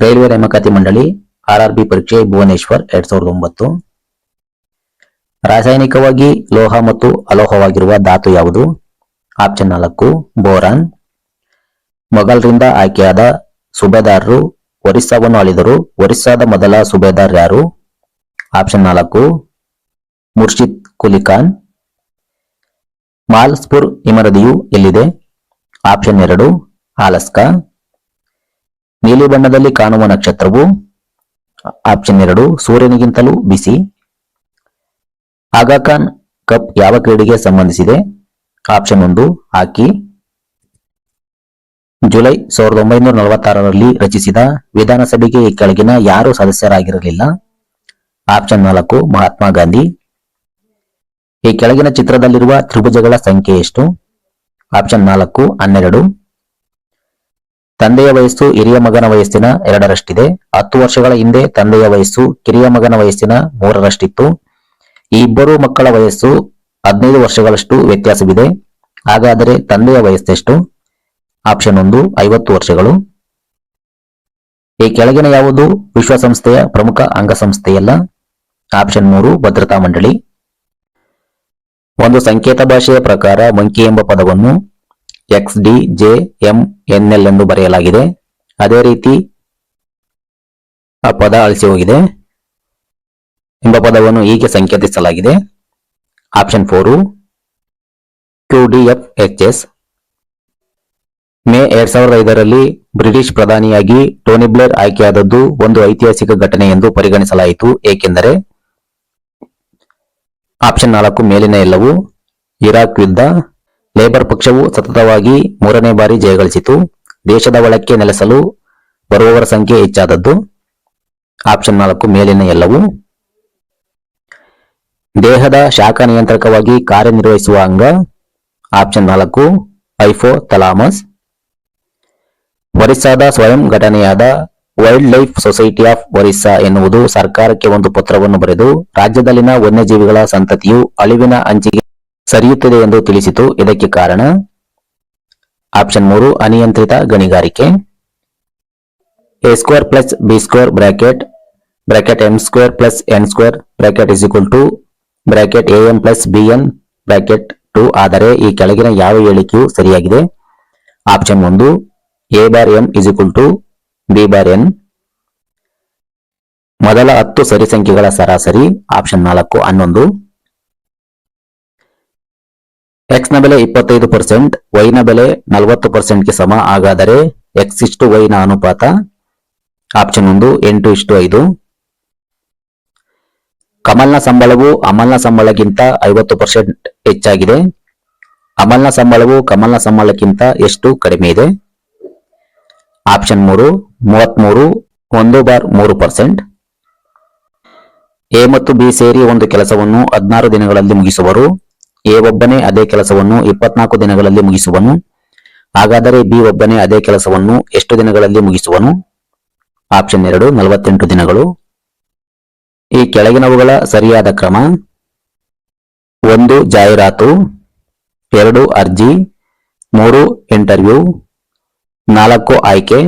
Railway ನೇಮಕಾತಿ ಮಂಡಳಿ RRB ಪರೀಕ್ಷೆ ಭುವನೇಶ್ವರ್ 2009. ರಾಸಾಯನಿಕವಾಗಿ ಲೋಹ ಮತ್ತು ಅಲೋಹವಾಗಿರುವ ಧಾತು ಯಾವುದು? Option 4 boron. ಮೊಘಲರಿಂದ ಆಯ್ಕೆಯಾದ ಸುಬೇದಾರರು ಒರಿಸ್ಸಾವನ್ನು ಆಳಿದರು. ಒರಿಸ್ಸಾದ ಮೊದಲ ಸುಬೇದಾರ್ ಯಾರು? ಆಪ್ಷನ್ 4 ಮುರ್ಷಿದ್ ಕುಲಿ ಖಾನ್. ಮಾಲ್ಸ್ಪುರ್ ಹಿಮನದಿಯು ಎಲ್ಲಿದೆ? ಆಪ್ಷನ್ 2 ಆಲಸ್ಕಾ. ನೀಲಿ ಬಣ್ಣದಲ್ಲಿ ಕಾಣುವ ನಕ್ಷತ್ರವು? ಆಪ್ಷನ್ 2 ಸೂರ್ಯನಿಗಿಂತಲೂ ಬಿಸಿ. ಆಗಾ ಖಾನ್ ಕಪ್ ಯಾವ ಕ್ರೀಡೆಗೆ ಸಂಬಂಧಿಸಿದೆ? ಆಪ್ಷನ್ 1 ಹಾಕಿ. ಜುಲೈ 1946ರಲ್ಲಿ ರಚಿಸಿದ ವಿಧಾನಸಭೆಗೆ ಈ ಕೆಳಗಿನ ಯಾರು ಸದಸ್ಯರಾಗಿರಲಿಲ್ಲ? ಆಪ್ಷನ್ 4 ಮಹಾತ್ಮ ಗಾಂಧಿ. ಈ ಕೆಳಗಿನ ಚಿತ್ರದಲ್ಲಿರುವ ತ್ರಿಭುಜಗಳ ಸಂಖ್ಯೆ ಎಷ್ಟು? ಆಪ್ಷನ್ 4 12. ತಂದೆಯ ವಯಸ್ಸು ಹಿರಿಯ ಮಗನ ವಯಸ್ಸಿನ 2ರಷ್ಟಿದೆ. 10 ವರ್ಷಗಳ ಹಿಂದೆ ತಂದೆಯ ವಯಸ್ಸು ಕಿರಿಯ ಮಗನ ವಯಸ್ಸಿನ 3ರಷ್ಟಿತ್ತು. ಈ ಇಬ್ಬರು ಮಕ್ಕಳ ವಯಸ್ಸು 15 ವರ್ಷಗಳಷ್ಟು ವ್ಯತ್ಯಾಸವಿದೆ. ಹಾಗಾದರೆ ತಂದೆಯ ವಯಸ್ಸೆಷ್ಟು? ಆಪ್ಷನ್ 1 50 ವರ್ಷಗಳು. ಈ ಕೆಳಗಿನ ಯಾವುದು ವಿಶ್ವಸಂಸ್ಥೆಯ ಪ್ರಮುಖ ಅಂಗಸಂಸ್ಥೆಯಲ್ಲ? ಆಪ್ಷನ್ 3 ಭದ್ರತಾ ಮಂಡಳಿ. ಒಂದು ಸಂಕೇತ ಭಾಷೆಯ ಪ್ರಕಾರ ಮಂಕಿ ಎಂಬ ಪದವನ್ನು XDJMNL ಎಂದು ಬರೆಯಲಾಗಿದೆ. ಅದೇ ರೀತಿ ಆ ಪದ ಅಳಿಸಿ ಹೋಗಿದೆ ಎಂಬ ಪದವನ್ನು ಹೀಗೆ ಸಂಕೇತಿಸಲಾಗಿದೆ. Option 4 QDFHS. ಮೇ 2005ರಲ್ಲಿ ಬ್ರಿಟಿಷ್ ಪ್ರಧಾನಿಯಾಗಿ ಟೋನಿ ಬ್ಲೇರ್ ಆಯ್ಕೆಯಾದದ್ದು ಒಂದು ಐತಿಹಾಸಿಕ ಘಟನೆ ಎಂದು ಪರಿಗಣಿಸಲಾಯಿತು. ಏಕೆಂದರೆ? ಆಪ್ಷನ್ 4 ಮೇಲಿನ ಎಲ್ಲವೂ. ಇರಾಕ್ ಯುದ್ಧ. ಲೇಬರ್ ಪಕ್ಷವು ಸತತವಾಗಿ 3ನೇ ಬಾರಿ ಜಯಗಳಿಸಿತು. ದೇಶದ ಒಳಕ್ಕೆ ನೆಲೆಸಲು ಬರುವವರ ಸಂಖ್ಯೆ ಹೆಚ್ಚಾದದ್ದು. ಆಪ್ಷನ್ 4 ಮೇಲಿನ ಎಲ್ಲವೂ. ದೇಹದ ಶಾಖ ನಿಯಂತ್ರಕವಾಗಿ ಕಾರ್ಯನಿರ್ವಹಿಸುವ ಅಂಗ? Option 4 hypothalamus. ಒರಿಸ್ಸಾದ ಸ್ವಯಂ ಘಟನೆಯಾದ wildlife society of Orissa ಎನ್ನುವುದು ಸರ್ಕಾರಕ್ಕೆ ಒಂದು ಪತ್ರವನ್ನು ಬರೆದು ರಾಜ್ಯದಲ್ಲಿನ ವನ್ಯಜೀವಿಗಳ ಸಂತತಿಯು ಅಳಿವಿನ ಅಂಚಿಗೆ ಸರಿಯುತ್ತಿದೆ ಎಂದು ತಿಳಿಸಿತು. ಇದಕ್ಕೆ ಕಾರಣ? ಆಪ್ಷನ್ 3 ಅನಿಯಂತ್ರಿತ ಗಣಿಗಾರಿಕೆ. A² + B² bracket M² + N² bracket bracket AM + BN bracket 2 ಆದರೆ ಈ ಕೆಳಗಿನ ಯಾವ ಹೇಳಿಕೆಯು ಸರಿಯಾಗಿದೆ? Option 1 A/M = B/N. ಮೊದಲ 10 ಸರಿ ಸಂಖ್ಯೆಗಳ ಸರಾಸರಿ? ಆಪ್ಷನ್ 4 11. X ನ ಬೆಲೆ 25%, Y ನ ಬೆಲೆ 40%ಗೆ ಸಮ. ಹಾಗಾದರೆ X:Y ನ ಅನುಪಾತ? ಆಪ್ಷನ್ 1 8:5. ಕಮಲ್ನ ಸಂಬಳವು ಅಮಲ್ನ ಸಂಬಳಕ್ಕಿಂತ 50% ಹೆಚ್ಚಾಗಿದೆ. ಅಮಲ್ನ ಸಂಬಳವು ಕಮಲ್ನ ಸಂಬಳಕ್ಕಿಂತ ಎಷ್ಟು ಕಡಿಮೆ ಇದೆ? ಆಪ್ಷನ್ 3 33 1/3%. A ಮತ್ತು B ಸೇರಿ ಒಂದು ಕೆಲಸವನ್ನು 16 ದಿನಗಳಲ್ಲಿ ಮುಗಿಸುವರು. A ಒಬ್ಬನೇ ಅದೇ ಕೆಲಸವನ್ನು 24 ದಿನಗಳಲ್ಲಿ ಮುಗಿಸುವನು. ಹಾಗಾದರೆ B ಒಬ್ಬನೇ ಅದೇ ಕೆಲಸವನ್ನು ಎಷ್ಟು ದಿನಗಳಲ್ಲಿ ಮುಗಿಸುವನು? ಆಪ್ಷನ್ 2 48 ದಿನಗಳು. ಈ ಕೆಳಗಿನವುಗಳ ಸರಿಯಾದ ಕ್ರಮ? 1 ಜಾಹೀರಾತು, 2 ಅರ್ಜಿ, 3 ಇಂಟರ್ವ್ಯೂ, 4 ಆಯ್ಕೆ,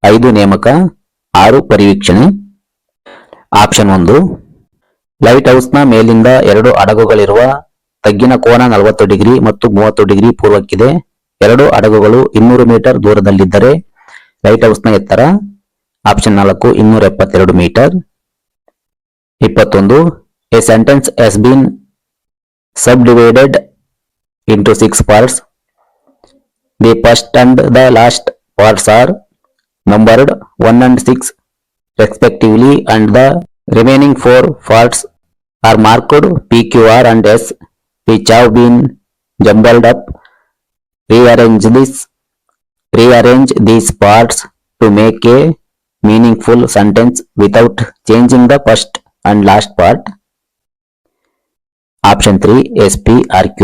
5 ನೇಮಕ, 6 ಪರಿವೀಕ್ಷಣೆ. ಆಪ್ಷನ್ 1 ಲೈಟ್ ಹೌಸ್ನ ಮೇಲಿಂದ 2 ಹಡಗುಗಳಿರುವ ತಗ್ಗಿನ ಕೋನ 40 ಡಿಗ್ರಿ ಮತ್ತು 30 ಡಿಗ್ರಿ ಪೂರ್ವಕ್ಕಿದೆ. 2 ಹಡಗುಗಳು 200 ಮೀಟರ್ ದೂರದಲ್ಲಿದ್ದರೆ ಲೈಟ್ ಹೌಸ್ನ ಎತ್ತರ? Option 4 272 meter. 21 a sentence has been subdivided into 6 parts. The first and the last parts are numbered 1 and 6 respectively, and the remaining 4 parts are marked P, Q, R and S, which have been jumbled up. Rearrange these parts to make a meaningful sentence without changing the first and last part. Option 3 S, P or Q.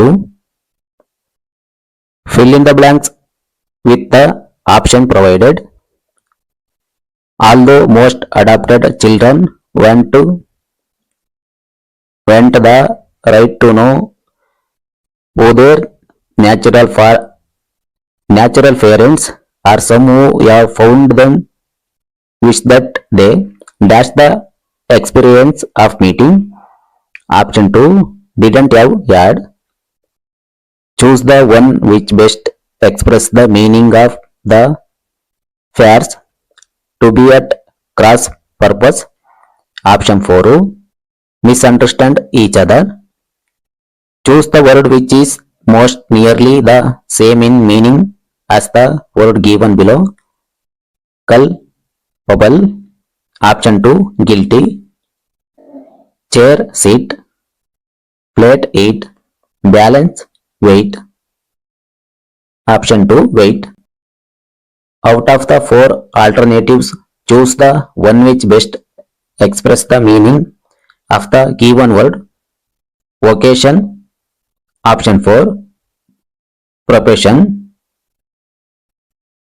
Fill in the blanks with the option provided. Although most adopted children want the right to know who their natural parents are, some who have found them wish that they dash the experience of meeting. Option 2, didn't have yard. Choose the one which best express the meaning of the pairs to be at cross purpose. Option 4, misunderstand each other. Choose the word which is most nearly the same in meaning as the word given below. Culpable. Option 2, guilty. Chair, sit. Plate, eat. Balance, weight. Option 2, weight. Out of the 4 alternatives, choose the one which best express the meaning of the given word. Vocation. Option 4, profession.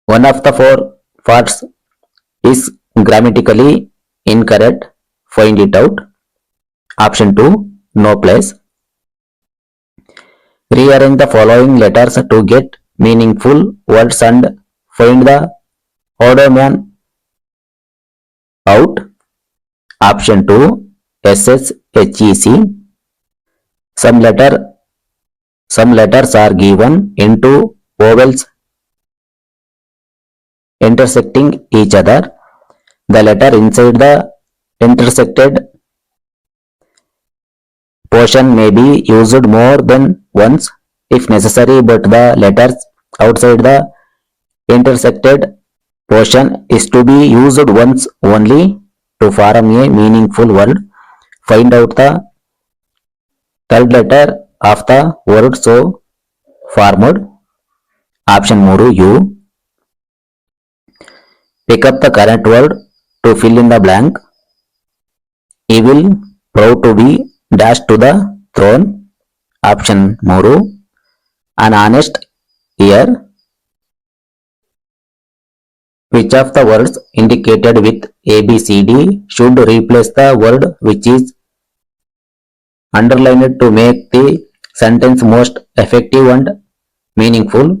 One of the 4 parts is grammatically incorrect. Find it out. Option 2, no place. Rearrange the following letters to get meaningful words and find the odd man out. Option 2, SSHEC. Some letters are given into vowels intersecting each other. The letter inside the intersected portion may be used more than once if necessary, but the letters outside the intersected portion is to be used once only to form a meaningful word. Find out the third letter of the word so formed. Option 3, U. Pick up the correct word to fill in the blank. Evil, proud to be dashed to the throne. Option 3, an honest ear. Which of the words indicated with ABCD should replace the word which is underlined to make the sentence most effective and meaningful?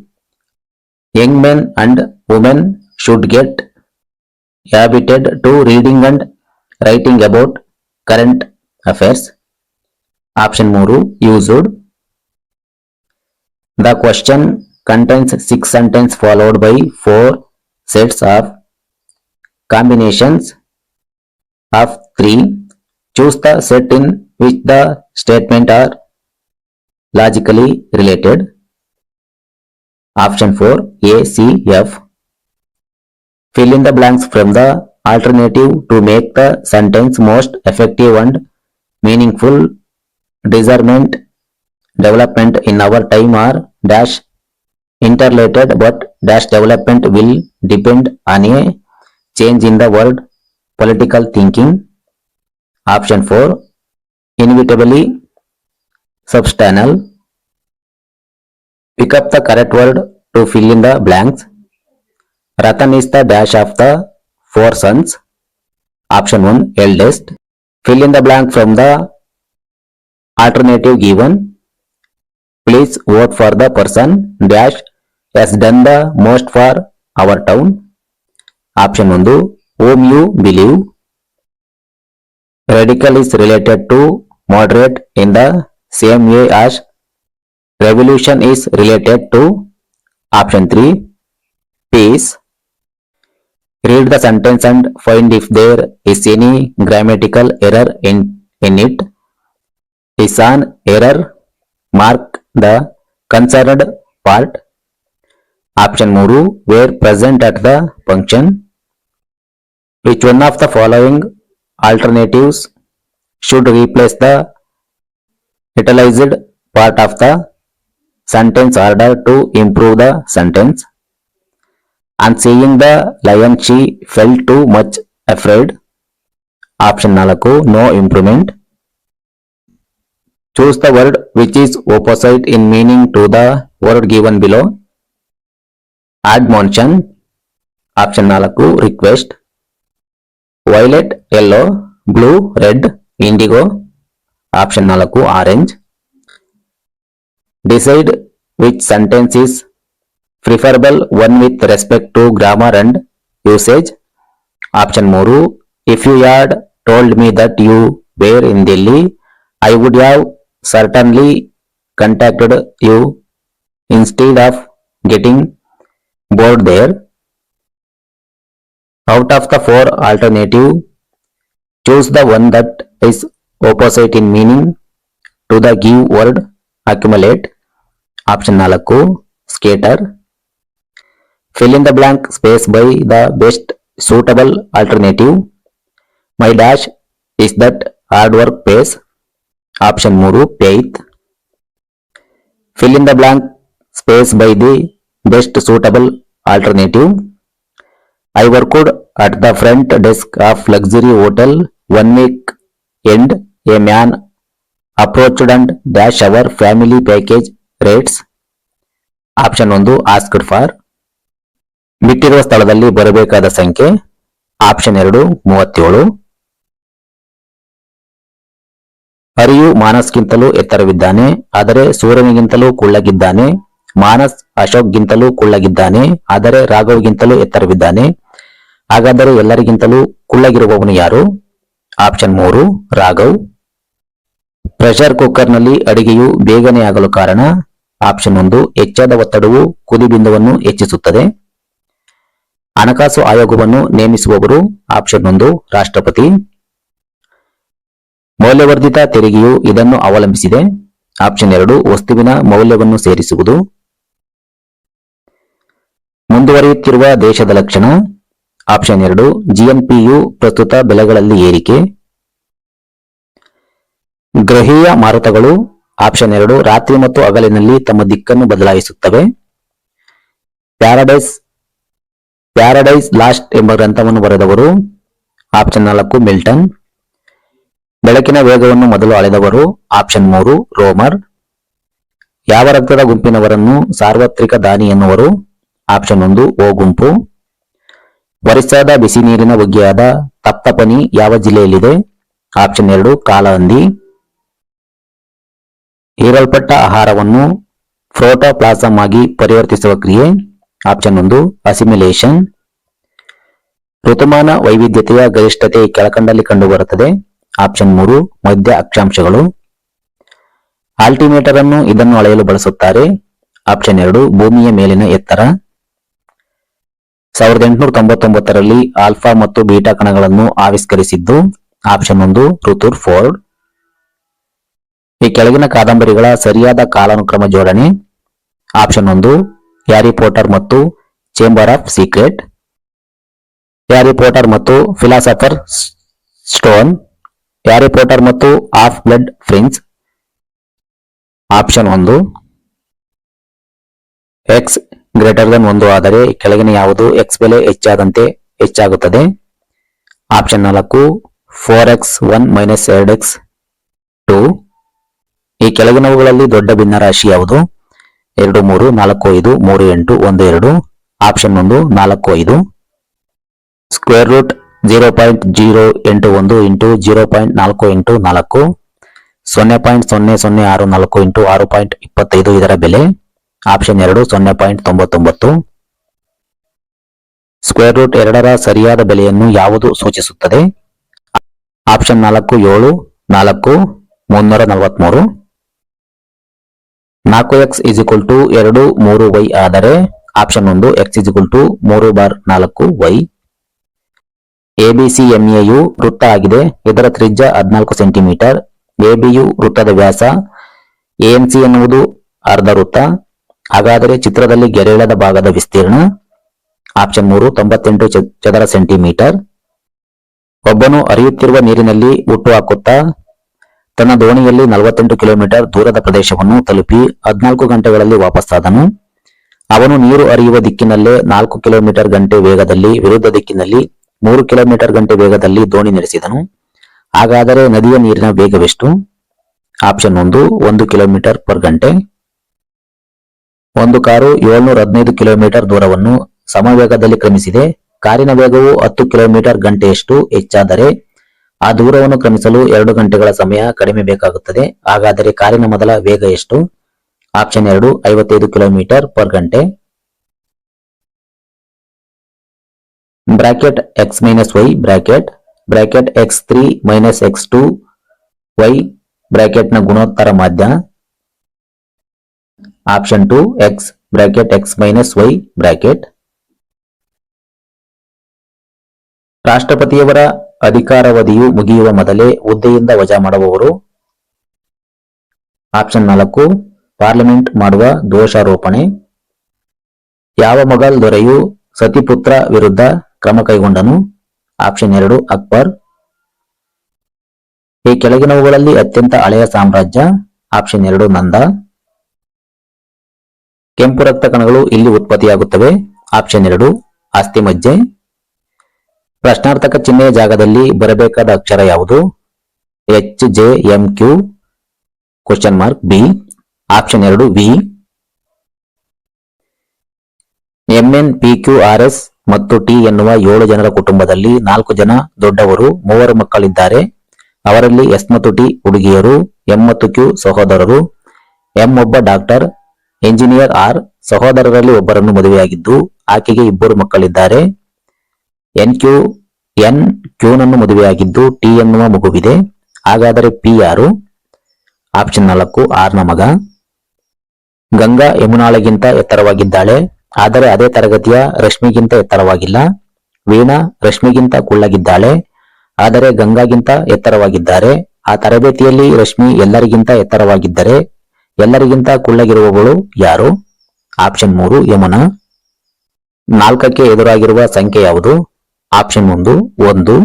Young men and women should get habituated to reading and writing about current affairs. Option 3, used. The question contains 6 sentences followed by 4 sets of combinations of 3. Choose the set in which the statement are logically related. Option 4, A, C, F. Fill in the blanks from the alternative to make the sentence most effective and meaningful. Discernment development in our time are dash interrelated, but dash development will depend on a change in the world political thinking. Option 4, inevitably substantial. Pick up the correct word to fill in the blanks. Ratan is the dash of the 4 sons. Option 1, eldest. Fill in the blank from the alternative given. Please vote for the person dash has done the most for our town. Option 1, whom you believe. Radical is related to moderate in the same way as revolution is related to. Option 3, peace. Read the sentence and find if there is any grammatical error in it. Is an error? Mark the concerned part. Option 3, were present at the function. Which one of the following alternatives should replace the italicized part of the sentence order to improve the sentence? On seeing the lion she felt too much afraid. Option 4, no improvement. Choose the word which is opposite in meaning to the word given below. Admonition. Option 4, request. Violet, yellow. Blue, red. Indigo. Option 4, orange. Decide which sentence is preferable, one with respect to grammar and usage. Option 3, if you had told me that you were in Delhi I would have certainly contacted you instead of getting bored there. Out of the four alternative, choose the one that is opposite in meaning to the give word accumulate. Option 4, skater. Fill in the blank space by the best suitable alternative. My dash is that hard work pays. Option 3, faith. Fill in the blank space by the best suitable alternative. I worked at the front desk of luxury hotel. One week end, a man approached and dash our family package rates. Option 1, asked for. ಬಿಟ್ಟಿರುವ ಸ್ಥಳದಲ್ಲಿ ಬರಬೇಕಾದ ಸಂಖ್ಯೆ. Option 2, 37. ಹರಿಯು ಮಾನಸ್ಗಿಂತಲೂ ಎತ್ತರವಿದ್ದಾನೆ, ಆದರೆ ಸೂರ್ಯನಿಗಿಂತಲೂ ಕುಳ್ಳಗಿದ್ದಾನೆ. ಮಾನಸ್ ಅಶೋಕ್ಗಿಂತಲೂ ಕುಳ್ಳಗಿದ್ದಾನೆ, ಆದರೆ ರಾಘವ್ಗಿಂತಲೂ ಎತ್ತರವಿದ್ದಾನೆ. ಹಾಗಾದರೆ ಎಲ್ಲರಿಗಿಂತಲೂ ಕುಳ್ಳಗಿರುವವನು ಯಾರು? Option 3, Raghav. Pressure ಕುಕ್ಕರ್ನಲ್ಲಿ ಅಡಿಗೆಯು ಬೇಗನೆ ಆಗಲು ಕಾರಣ. ಆಪ್ಷನ್ 1, ಹೆಚ್ಚಾದ ಒತ್ತಡವು ಕುದಿಬಿಂದುವನ್ನು ಹೆಚ್ಚಿಸುತ್ತದೆ. ಹಣಕಾಸು ಆಯೋಗವನ್ನು ನೇಮಿಸುವವರು. ಆಪ್ಷನ್ 1, ರಾಷ್ಟ್ರಪತಿ. ಮೌಲ್ಯವರ್ಧಿತ ತೆರಿಗೆಯು ಇದನ್ನು ಅವಲಂಬಿಸಿದೆ. ಆಪ್ಷನ್ 2, ವಸ್ತುವಿನ ಮೌಲ್ಯವನ್ನು ಸೇರಿಸುವುದು. ಮುಂದುವರಿಯುತ್ತಿರುವ ದೇಶದ ಲಕ್ಷಣ. ಆಪ್ಷನ್ 2, ಜಿಎನ್ಪಿಯು ಪ್ರಸ್ತುತ ಬೆಲೆಗಳಲ್ಲಿ ಏರಿಕೆ. ಗ್ರಹೀಯ ಮಾರುತಗಳು. ಆಪ್ಷನ್ 2, ರಾತ್ರಿ ಮತ್ತು ಹಗಲಿನಲ್ಲಿ ತಮ್ಮ ದಿಕ್ಕನ್ನು ಬದಲಾಯಿಸುತ್ತವೆ. ಪ್ಯಾರಡೈಸ್ ಲಾಸ್ಟ್ ಎಂಬ ಗ್ರಂಥವನ್ನು ಬರೆದವರು. Option 4, Milton. ಬೆಳಕಿನ ವೇಗವನ್ನು ಮೊದಲು ಅಳೆದವರು. ಆಪ್ಷನ್ 3, ರೋಮರ್. ಯಾವ ರಕ್ತದ ಗುಂಪಿನವರನ್ನು ಸಾರ್ವತ್ರಿಕ ದಾನಿ ಎನ್ನುವರು? ಆಪ್ಷನ್ 1, ಓ ಗುಂಪು. ಒರಿಸ್ಸಾದ ಬಿಸಿ ನೀರಿನ ಬುಗ್ಗೆಯಾದ ತಪ್ತಪನಿ ಯಾವ ಜಿಲ್ಲೆಯಲ್ಲಿದೆ? ಆಪ್ಷನ್ 2, ಕಾಲಹಂದಿ. ಹೀರಲ್ಪಟ್ಟ ಆಹಾರವನ್ನು ಪ್ರೋಟೋಪ್ಲಾಸಮ್ ಆಗಿ ಪರಿವರ್ತಿಸುವ ಕ್ರಿಯೆ. Option 1, assimilation. ಋತುಮಾನ ವೈವಿಧ್ಯತೆಯ ಗರಿಷ್ಠತೆ ಕೆಳಕಂಡಲ್ಲಿ ಕಂಡುಬರುತ್ತದೆ. ಆಪ್ಷನ್ 3, ಮಧ್ಯ ಅಕ್ಷಾಂಶಗಳು. ಆಲ್ಟಿಮೀಟರ್ ಅನ್ನು ಇದನ್ನು ಅಳೆಯಲು ಬಳಸುತ್ತಾರೆ. ಆಪ್ಷನ್ 2, ಭೂಮಿಯ ಮೇಲಿನ ಎತ್ತರ. 1899ರಲ್ಲಿ ಆಲ್ಫಾ ಮತ್ತು ಬೀಟಾ ಕಣಗಳನ್ನು ಆವಿಷ್ಕರಿಸಿದ್ದು. Option 1, ರುಥರ್ Ford. ಈ ಕೆಳಗಿನ ಕಾದಂಬರಿಗಳ ಸರಿಯಾದ ಕಾಲಾನುಕ್ರಮ ಜೋಡಣೆ. ಆಪ್ಷನ್ 1, ಹ್ಯಾರಿ ಪಾಟರ್ ಮತ್ತು chamber of secret. Harry Potter ಮತ್ತು ಫಿಲಾಸಫರ್ ಸ್ಟೋನ್. ಹ್ಯಾರಿ ಪಾಟರ್ ಮತ್ತು half blood prince. Option 1, X greater than 1 ಆದರೆ ಕೆಳಗಿನ ಯಾವುದು ಎಕ್ಸ್ ಬೆಲೆ ಹೆಚ್ಚಾದಂತೆ ಹೆಚ್ಚಾಗುತ್ತದೆ? Option 4, 4x1 - 2x2. ಈ ಕೆಳಗಿನವುಗಳಲ್ಲಿ ದೊಡ್ಡ ಭಿನ್ನರಾಶಿ ಯಾವುದು? 2 3 4 5 3 8 1 2. Option 1, 4 5. Square root 0.081 into 0.484 0.0064 into 6.25 ಇದರ ಬೆಲೆ. ಆಪ್ಷನ್ 2, 0.99. ಸ್ಕ್ವೇರ್ ರೂಟ್ 2ರ ಸರಿಯಾದ ಬೆಲೆಯನ್ನು ಯಾವುದು ಸೂಚಿಸುತ್ತದೆ? ಆಪ್ಷನ್ 4, 7 4 343. 4x = 2 3y ಆದರೆ ಆಪ್ಷನ್ 1, x = 3/4y. ಎಬಿಸಿಎಂಎಯು ವೃತ್ತ ಆಗಿದೆ. ಇದರ ತ್ರಿಜ್ಯ 14 ಸೆಂಟಿಮೀಟರ್. ಎಬಿಯು ವೃತ್ತದ ವ್ಯಾಸ. ಎಎನ್ಸಿ ಎನ್ನುವುದು ಅರ್ಧ ವೃತ್ತ. ಹಾಗಾದರೆ ಚಿತ್ರದಲ್ಲಿ ಗೆರೆಯಿಲ್ಲದ ಭಾಗದ ವಿಸ್ತೀರ್ಣ? ಆಪ್ಷನ್ 3, 98 ಚದರ ಸೆಂಟಿಮೀಟರ್. ಒಬ್ಬನು ಹರಿಯುತ್ತಿರುವ ನೀರಿನಲ್ಲಿ ಹುಟ್ಟು ಹಾಕುತ್ತಾ ತನ್ನ ದೋಣಿಯಲ್ಲಿ 48 ಕಿಲೋಮೀಟರ್ ದೂರದ ಪ್ರದೇಶವನ್ನು ತಲುಪಿ 14 ಗಂಟೆಗಳಲ್ಲಿ ವಾಪಸ್ಸಾದನು. ಅವನು ನೀರು ಹರಿಯುವ ದಿಕ್ಕಿನಲ್ಲೇ 4 ಕಿಲೋಮೀಟರ್ ಗಂಟೆ ವೇಗದಲ್ಲಿ, ವಿರುದ್ಧ ದಿಕ್ಕಿನಲ್ಲಿ 3 ಕಿಲೋಮೀಟರ್ ಗಂಟೆ ವೇಗದಲ್ಲಿ ದೋಣಿ ನಡೆಸಿದನು. ಹಾಗಾದರೆ ನದಿಯ ನೀರಿನ ವೇಗವೆಷ್ಟು? ಆಪ್ಷನ್ 1, 1 ಕಿಲೋಮೀಟರ್ ಪರ್ ಗಂಟೆ. ಒಂದು ಕಾರು 715 ಕಿಲೋಮೀಟರ್ ದೂರವನ್ನು ಸಮವೇಗದಲ್ಲಿ ಕ್ರಮಿಸಿದೆ. ಕಾರಿನ ವೇಗವು 10 ಕಿಲೋಮೀಟರ್ ಗಂಟೆಯಷ್ಟು ಹೆಚ್ಚಾದರೆ ಆ ದೂರವನ್ನು ಕ್ರಮಿಸಲು 2 ಗಂಟೆಗಳ ಸಮಯ ಕಡಿಮೆ ಬೇಕಾಗುತ್ತದೆ. ಹಾಗಾದರೆ ಕಾರಿನ ಮೊದಲ ವೇಗ ಎಷ್ಟು? ಆಪ್ಷನ್ 2, 55 ಕಿಲೋಮೀಟರ್ ಪರ್ ಗಂಟೆ. Bracket X minus Y bracket x3 minus x2 y ಬ್ರಾಕೆಟ್ನ ಗುಣೋತ್ತರ ಮಾಧ್ಯ. Option 2 X bracket X minus Y bracket. ರಾಷ್ಟ್ರಪತಿಯವರ ಅಧಿಕಾರಾವಧಿಯು ಮುಗಿಯುವ ಮೊದಲೇ ಹುದ್ದೆಯಿಂದ ವಜಾ ಮಾಡುವವರು. ಆಪ್ಷನ್ 4 ಪಾರ್ಲಿಮೆಂಟ್ ಮಾಡುವ ದೋಷಾರೋಪಣೆ. ಯಾವ ಮೊಘಲ್ ದೊರೆಯು ಸತಿಪುತ್ರ ವಿರುದ್ಧ ಕ್ರಮ ಕೈಗೊಂಡನು? ಆಪ್ಷನ್ 2 ಅಕ್ಬರ್. ಈ ಕೆಳಗಿನವುಗಳಲ್ಲಿ ಅತ್ಯಂತ ಹಳೆಯ ಸಾಮ್ರಾಜ್ಯ? ಆಪ್ಷನ್ 2 ನಂದ. ಕೆಂಪು ರಕ್ತ ಕಣಗಳು ಇಲ್ಲಿ ಉತ್ಪತ್ತಿಯಾಗುತ್ತವೆ? ಆಪ್ಷನ್ 2 ಅಸ್ಥಿಮಜ್ಜೆ. ಪ್ರಶ್ನಾರ್ಥಕ ಚಿಹ್ನೆಯ ಜಾಗದಲ್ಲಿ ಬರಬೇಕಾದ ಅಕ್ಷರ ಯಾವುದು? H J M Q question mark B. Option 2 V. M N P Q R S ಮತ್ತು ಟಿ ಎನ್ನುವ 7 ಜನರ ಕುಟುಂಬದಲ್ಲಿ 4 ಜನ ದೊಡ್ಡವರು, 3 ಮಕ್ಕಳಿದ್ದಾರೆ. ಅವರಲ್ಲಿ ಎಸ್ ಮತ್ತು ಟಿ ಹುಡುಗಿಯರು, ಎಂ ಮತ್ತು ಕ್ಯೂ ಸಹೋದರರು. ಎಂ ಒಬ್ಬ ಡಾಕ್ಟರ್ ಇಂಜಿನಿಯರ್. ಆರ್ ಸಹೋದರರಲ್ಲಿ ಒಬ್ಬರನ್ನು ಮದುವೆಯಾಗಿದ್ದು ಆಕೆಗೆ 2 ಮಕ್ಕಳಿದ್ದಾರೆ. ಎನ್ ಕ್ಯೂನನ್ನು ಮದುವೆಯಾಗಿದ್ದು ಟಿ ಎನ್ನುವ ಮಗುವಿದೆ. ಹಾಗಾದರೆ ಪಿ ಯಾರು? ಆಪ್ಷನ್ 4 ಆರ್ ನ ಮಗ. ಗಂಗಾ ಯಮುನಾಳಗಿಂತ ಎತ್ತರವಾಗಿದ್ದಾಳೆ, ಆದರೆ ಅದೇ ತರಗತಿಯ ರಶ್ಮಿಗಿಂತ ಎತ್ತರವಾಗಿಲ್ಲ. ವೀಣಾ ರಶ್ಮಿಗಿಂತ ಕುಳ್ಳಗಿದ್ದಾಳೆ, ಆದರೆ ಗಂಗಾಗಿಂತ ಎತ್ತರವಾಗಿದ್ದಾರೆ. ಆ ತರಬೇತಿಯಲ್ಲಿ ರಶ್ಮಿ ಎಲ್ಲರಿಗಿಂತ ಎತ್ತರವಾಗಿದ್ದರೆ ಎಲ್ಲರಿಗಿಂತ ಕುಳ್ಳಗಿರುವವಳು ಯಾರು? ಆಪ್ಷನ್ 3 ಯಮುನಾ. 4ಕ್ಕೆ ಎದುರಾಗಿರುವ ಸಂಖ್ಯೆ ಯಾವುದು? ಆಪ್ಷನ್ 1.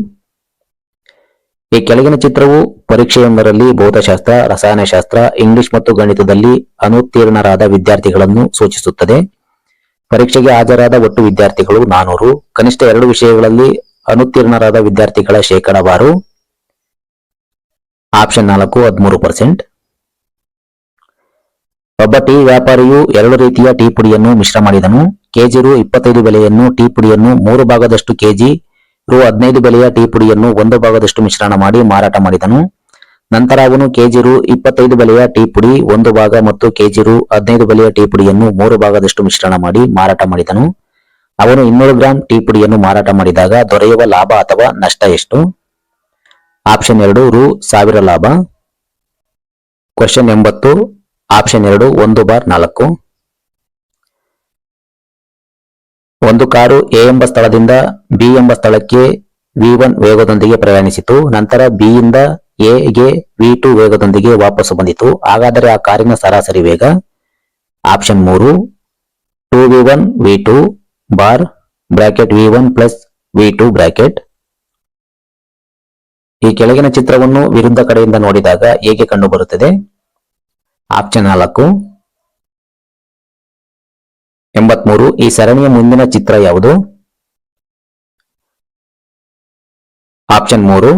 ಈ ಕೆಳಗಿನ ಚಿತ್ರವು ಪರೀಕ್ಷೆಯೊಂದರಲ್ಲಿ ಭೌತಶಾಸ್ತ್ರ, ರಸಾಯನಶಾಸ್ತ್ರ, ಇಂಗ್ಲಿಷ್ ಮತ್ತು ಗಣಿತದಲ್ಲಿ ಅನುತ್ತೀರ್ಣರಾದ ವಿದ್ಯಾರ್ಥಿಗಳನ್ನು ಸೂಚಿಸುತ್ತದೆ. ಪರೀಕ್ಷೆಗೆ ಹಾಜರಾದ ಒಟ್ಟು ವಿದ್ಯಾರ್ಥಿಗಳು 400. ಕನಿಷ್ಠ 2 ವಿಷಯಗಳಲ್ಲಿ ಅನುತ್ತೀರ್ಣರಾದ ವಿದ್ಯಾರ್ಥಿಗಳ ಶೇಕಡಾವಾರು? ಆಪ್ಷನ್ 4 13%. ಒಬ್ಬ ಟೀ ವ್ಯಾಪಾರಿಯು 2 ರೀತಿಯ ಟೀ ಪುಡಿಯನ್ನು ಮಿಶ್ರ ಮಾಡಿದನು. ಕೆಜಿ ರು 25 ಬೆಲೆಯನ್ನು ಟೀ ಪುಡಿಯನ್ನು 3 ಭಾಗದಷ್ಟು, ಕೆಜಿ ರು 15 ಬೆಲೆಯ ಟೀ ಪುಡಿಯನ್ನು 1 ಭಾಗದಷ್ಟು ಮಿಶ್ರಣ ಮಾಡಿ ಮಾರಾಟ ಮಾಡಿದನು. ನಂತರ ಅವನು ಕೆಜಿ ರು 25 ಬೆಲೆಯ ಟೀ ಪುಡಿ 1 ಭಾಗ ಮತ್ತು ಕೆಜಿ ರು 15 ಬೆಲೆಯ ಟೀ ಪುಡಿಯನ್ನು 3 ಭಾಗದಷ್ಟು ಮಿಶ್ರಣ ಮಾಡಿ ಮಾರಾಟ ಮಾಡಿದನು. ಅವನು 200 ಗ್ರಾಂ ಟೀ ಪುಡಿಯನ್ನು ಮಾರಾಟ ಮಾಡಿದಾಗ ದೊರೆಯುವ ಲಾಭ ಅಥವಾ ನಷ್ಟ ಎಷ್ಟು? ಆಪ್ಷನ್ 2 ರು 1000 ಲಾಭ. ಕ್ವಶನ್ 80. ಆಪ್ಷನ್ 2 1/4. ಒಂದು ಕಾರು ಎ ಎಂಬ ಸ್ಥಳದಿಂದ ಬಿ ಎಂಬ ಸ್ಥಳಕ್ಕೆ V1 ವೇಗದೊಂದಿಗೆ ಪ್ರಯಾಣಿಸಿತು. ನಂತರ ಬಿ ಯಿಂದ ಎ ಗೆ V2 ವೇಗದೊಂದಿಗೆ ವಾಪಸ್ಸು ಬಂದಿತು. ಹಾಗಾದರೆ ಆ ಕಾರಿನ ಸರಾಸರಿ ವೇಗ? Option 3 2v1 v2 bar bracket v1 plus v2 bracket. ಈ ಕೆಳಗಿನ ಚಿತ್ರವನ್ನು ವಿರುದ್ಧ ಕಡೆಯಿಂದ ನೋಡಿದಾಗ ಹೇಗೆ ಕಂಡುಬರುತ್ತದೆ? ಆಪ್ಷನ್ 4. 83. ಈ ಸರಣಿಯ ಮುಂದಿನ ಚಿತ್ರ ಯಾವುದು? ಆಪ್ಷನ್ 3.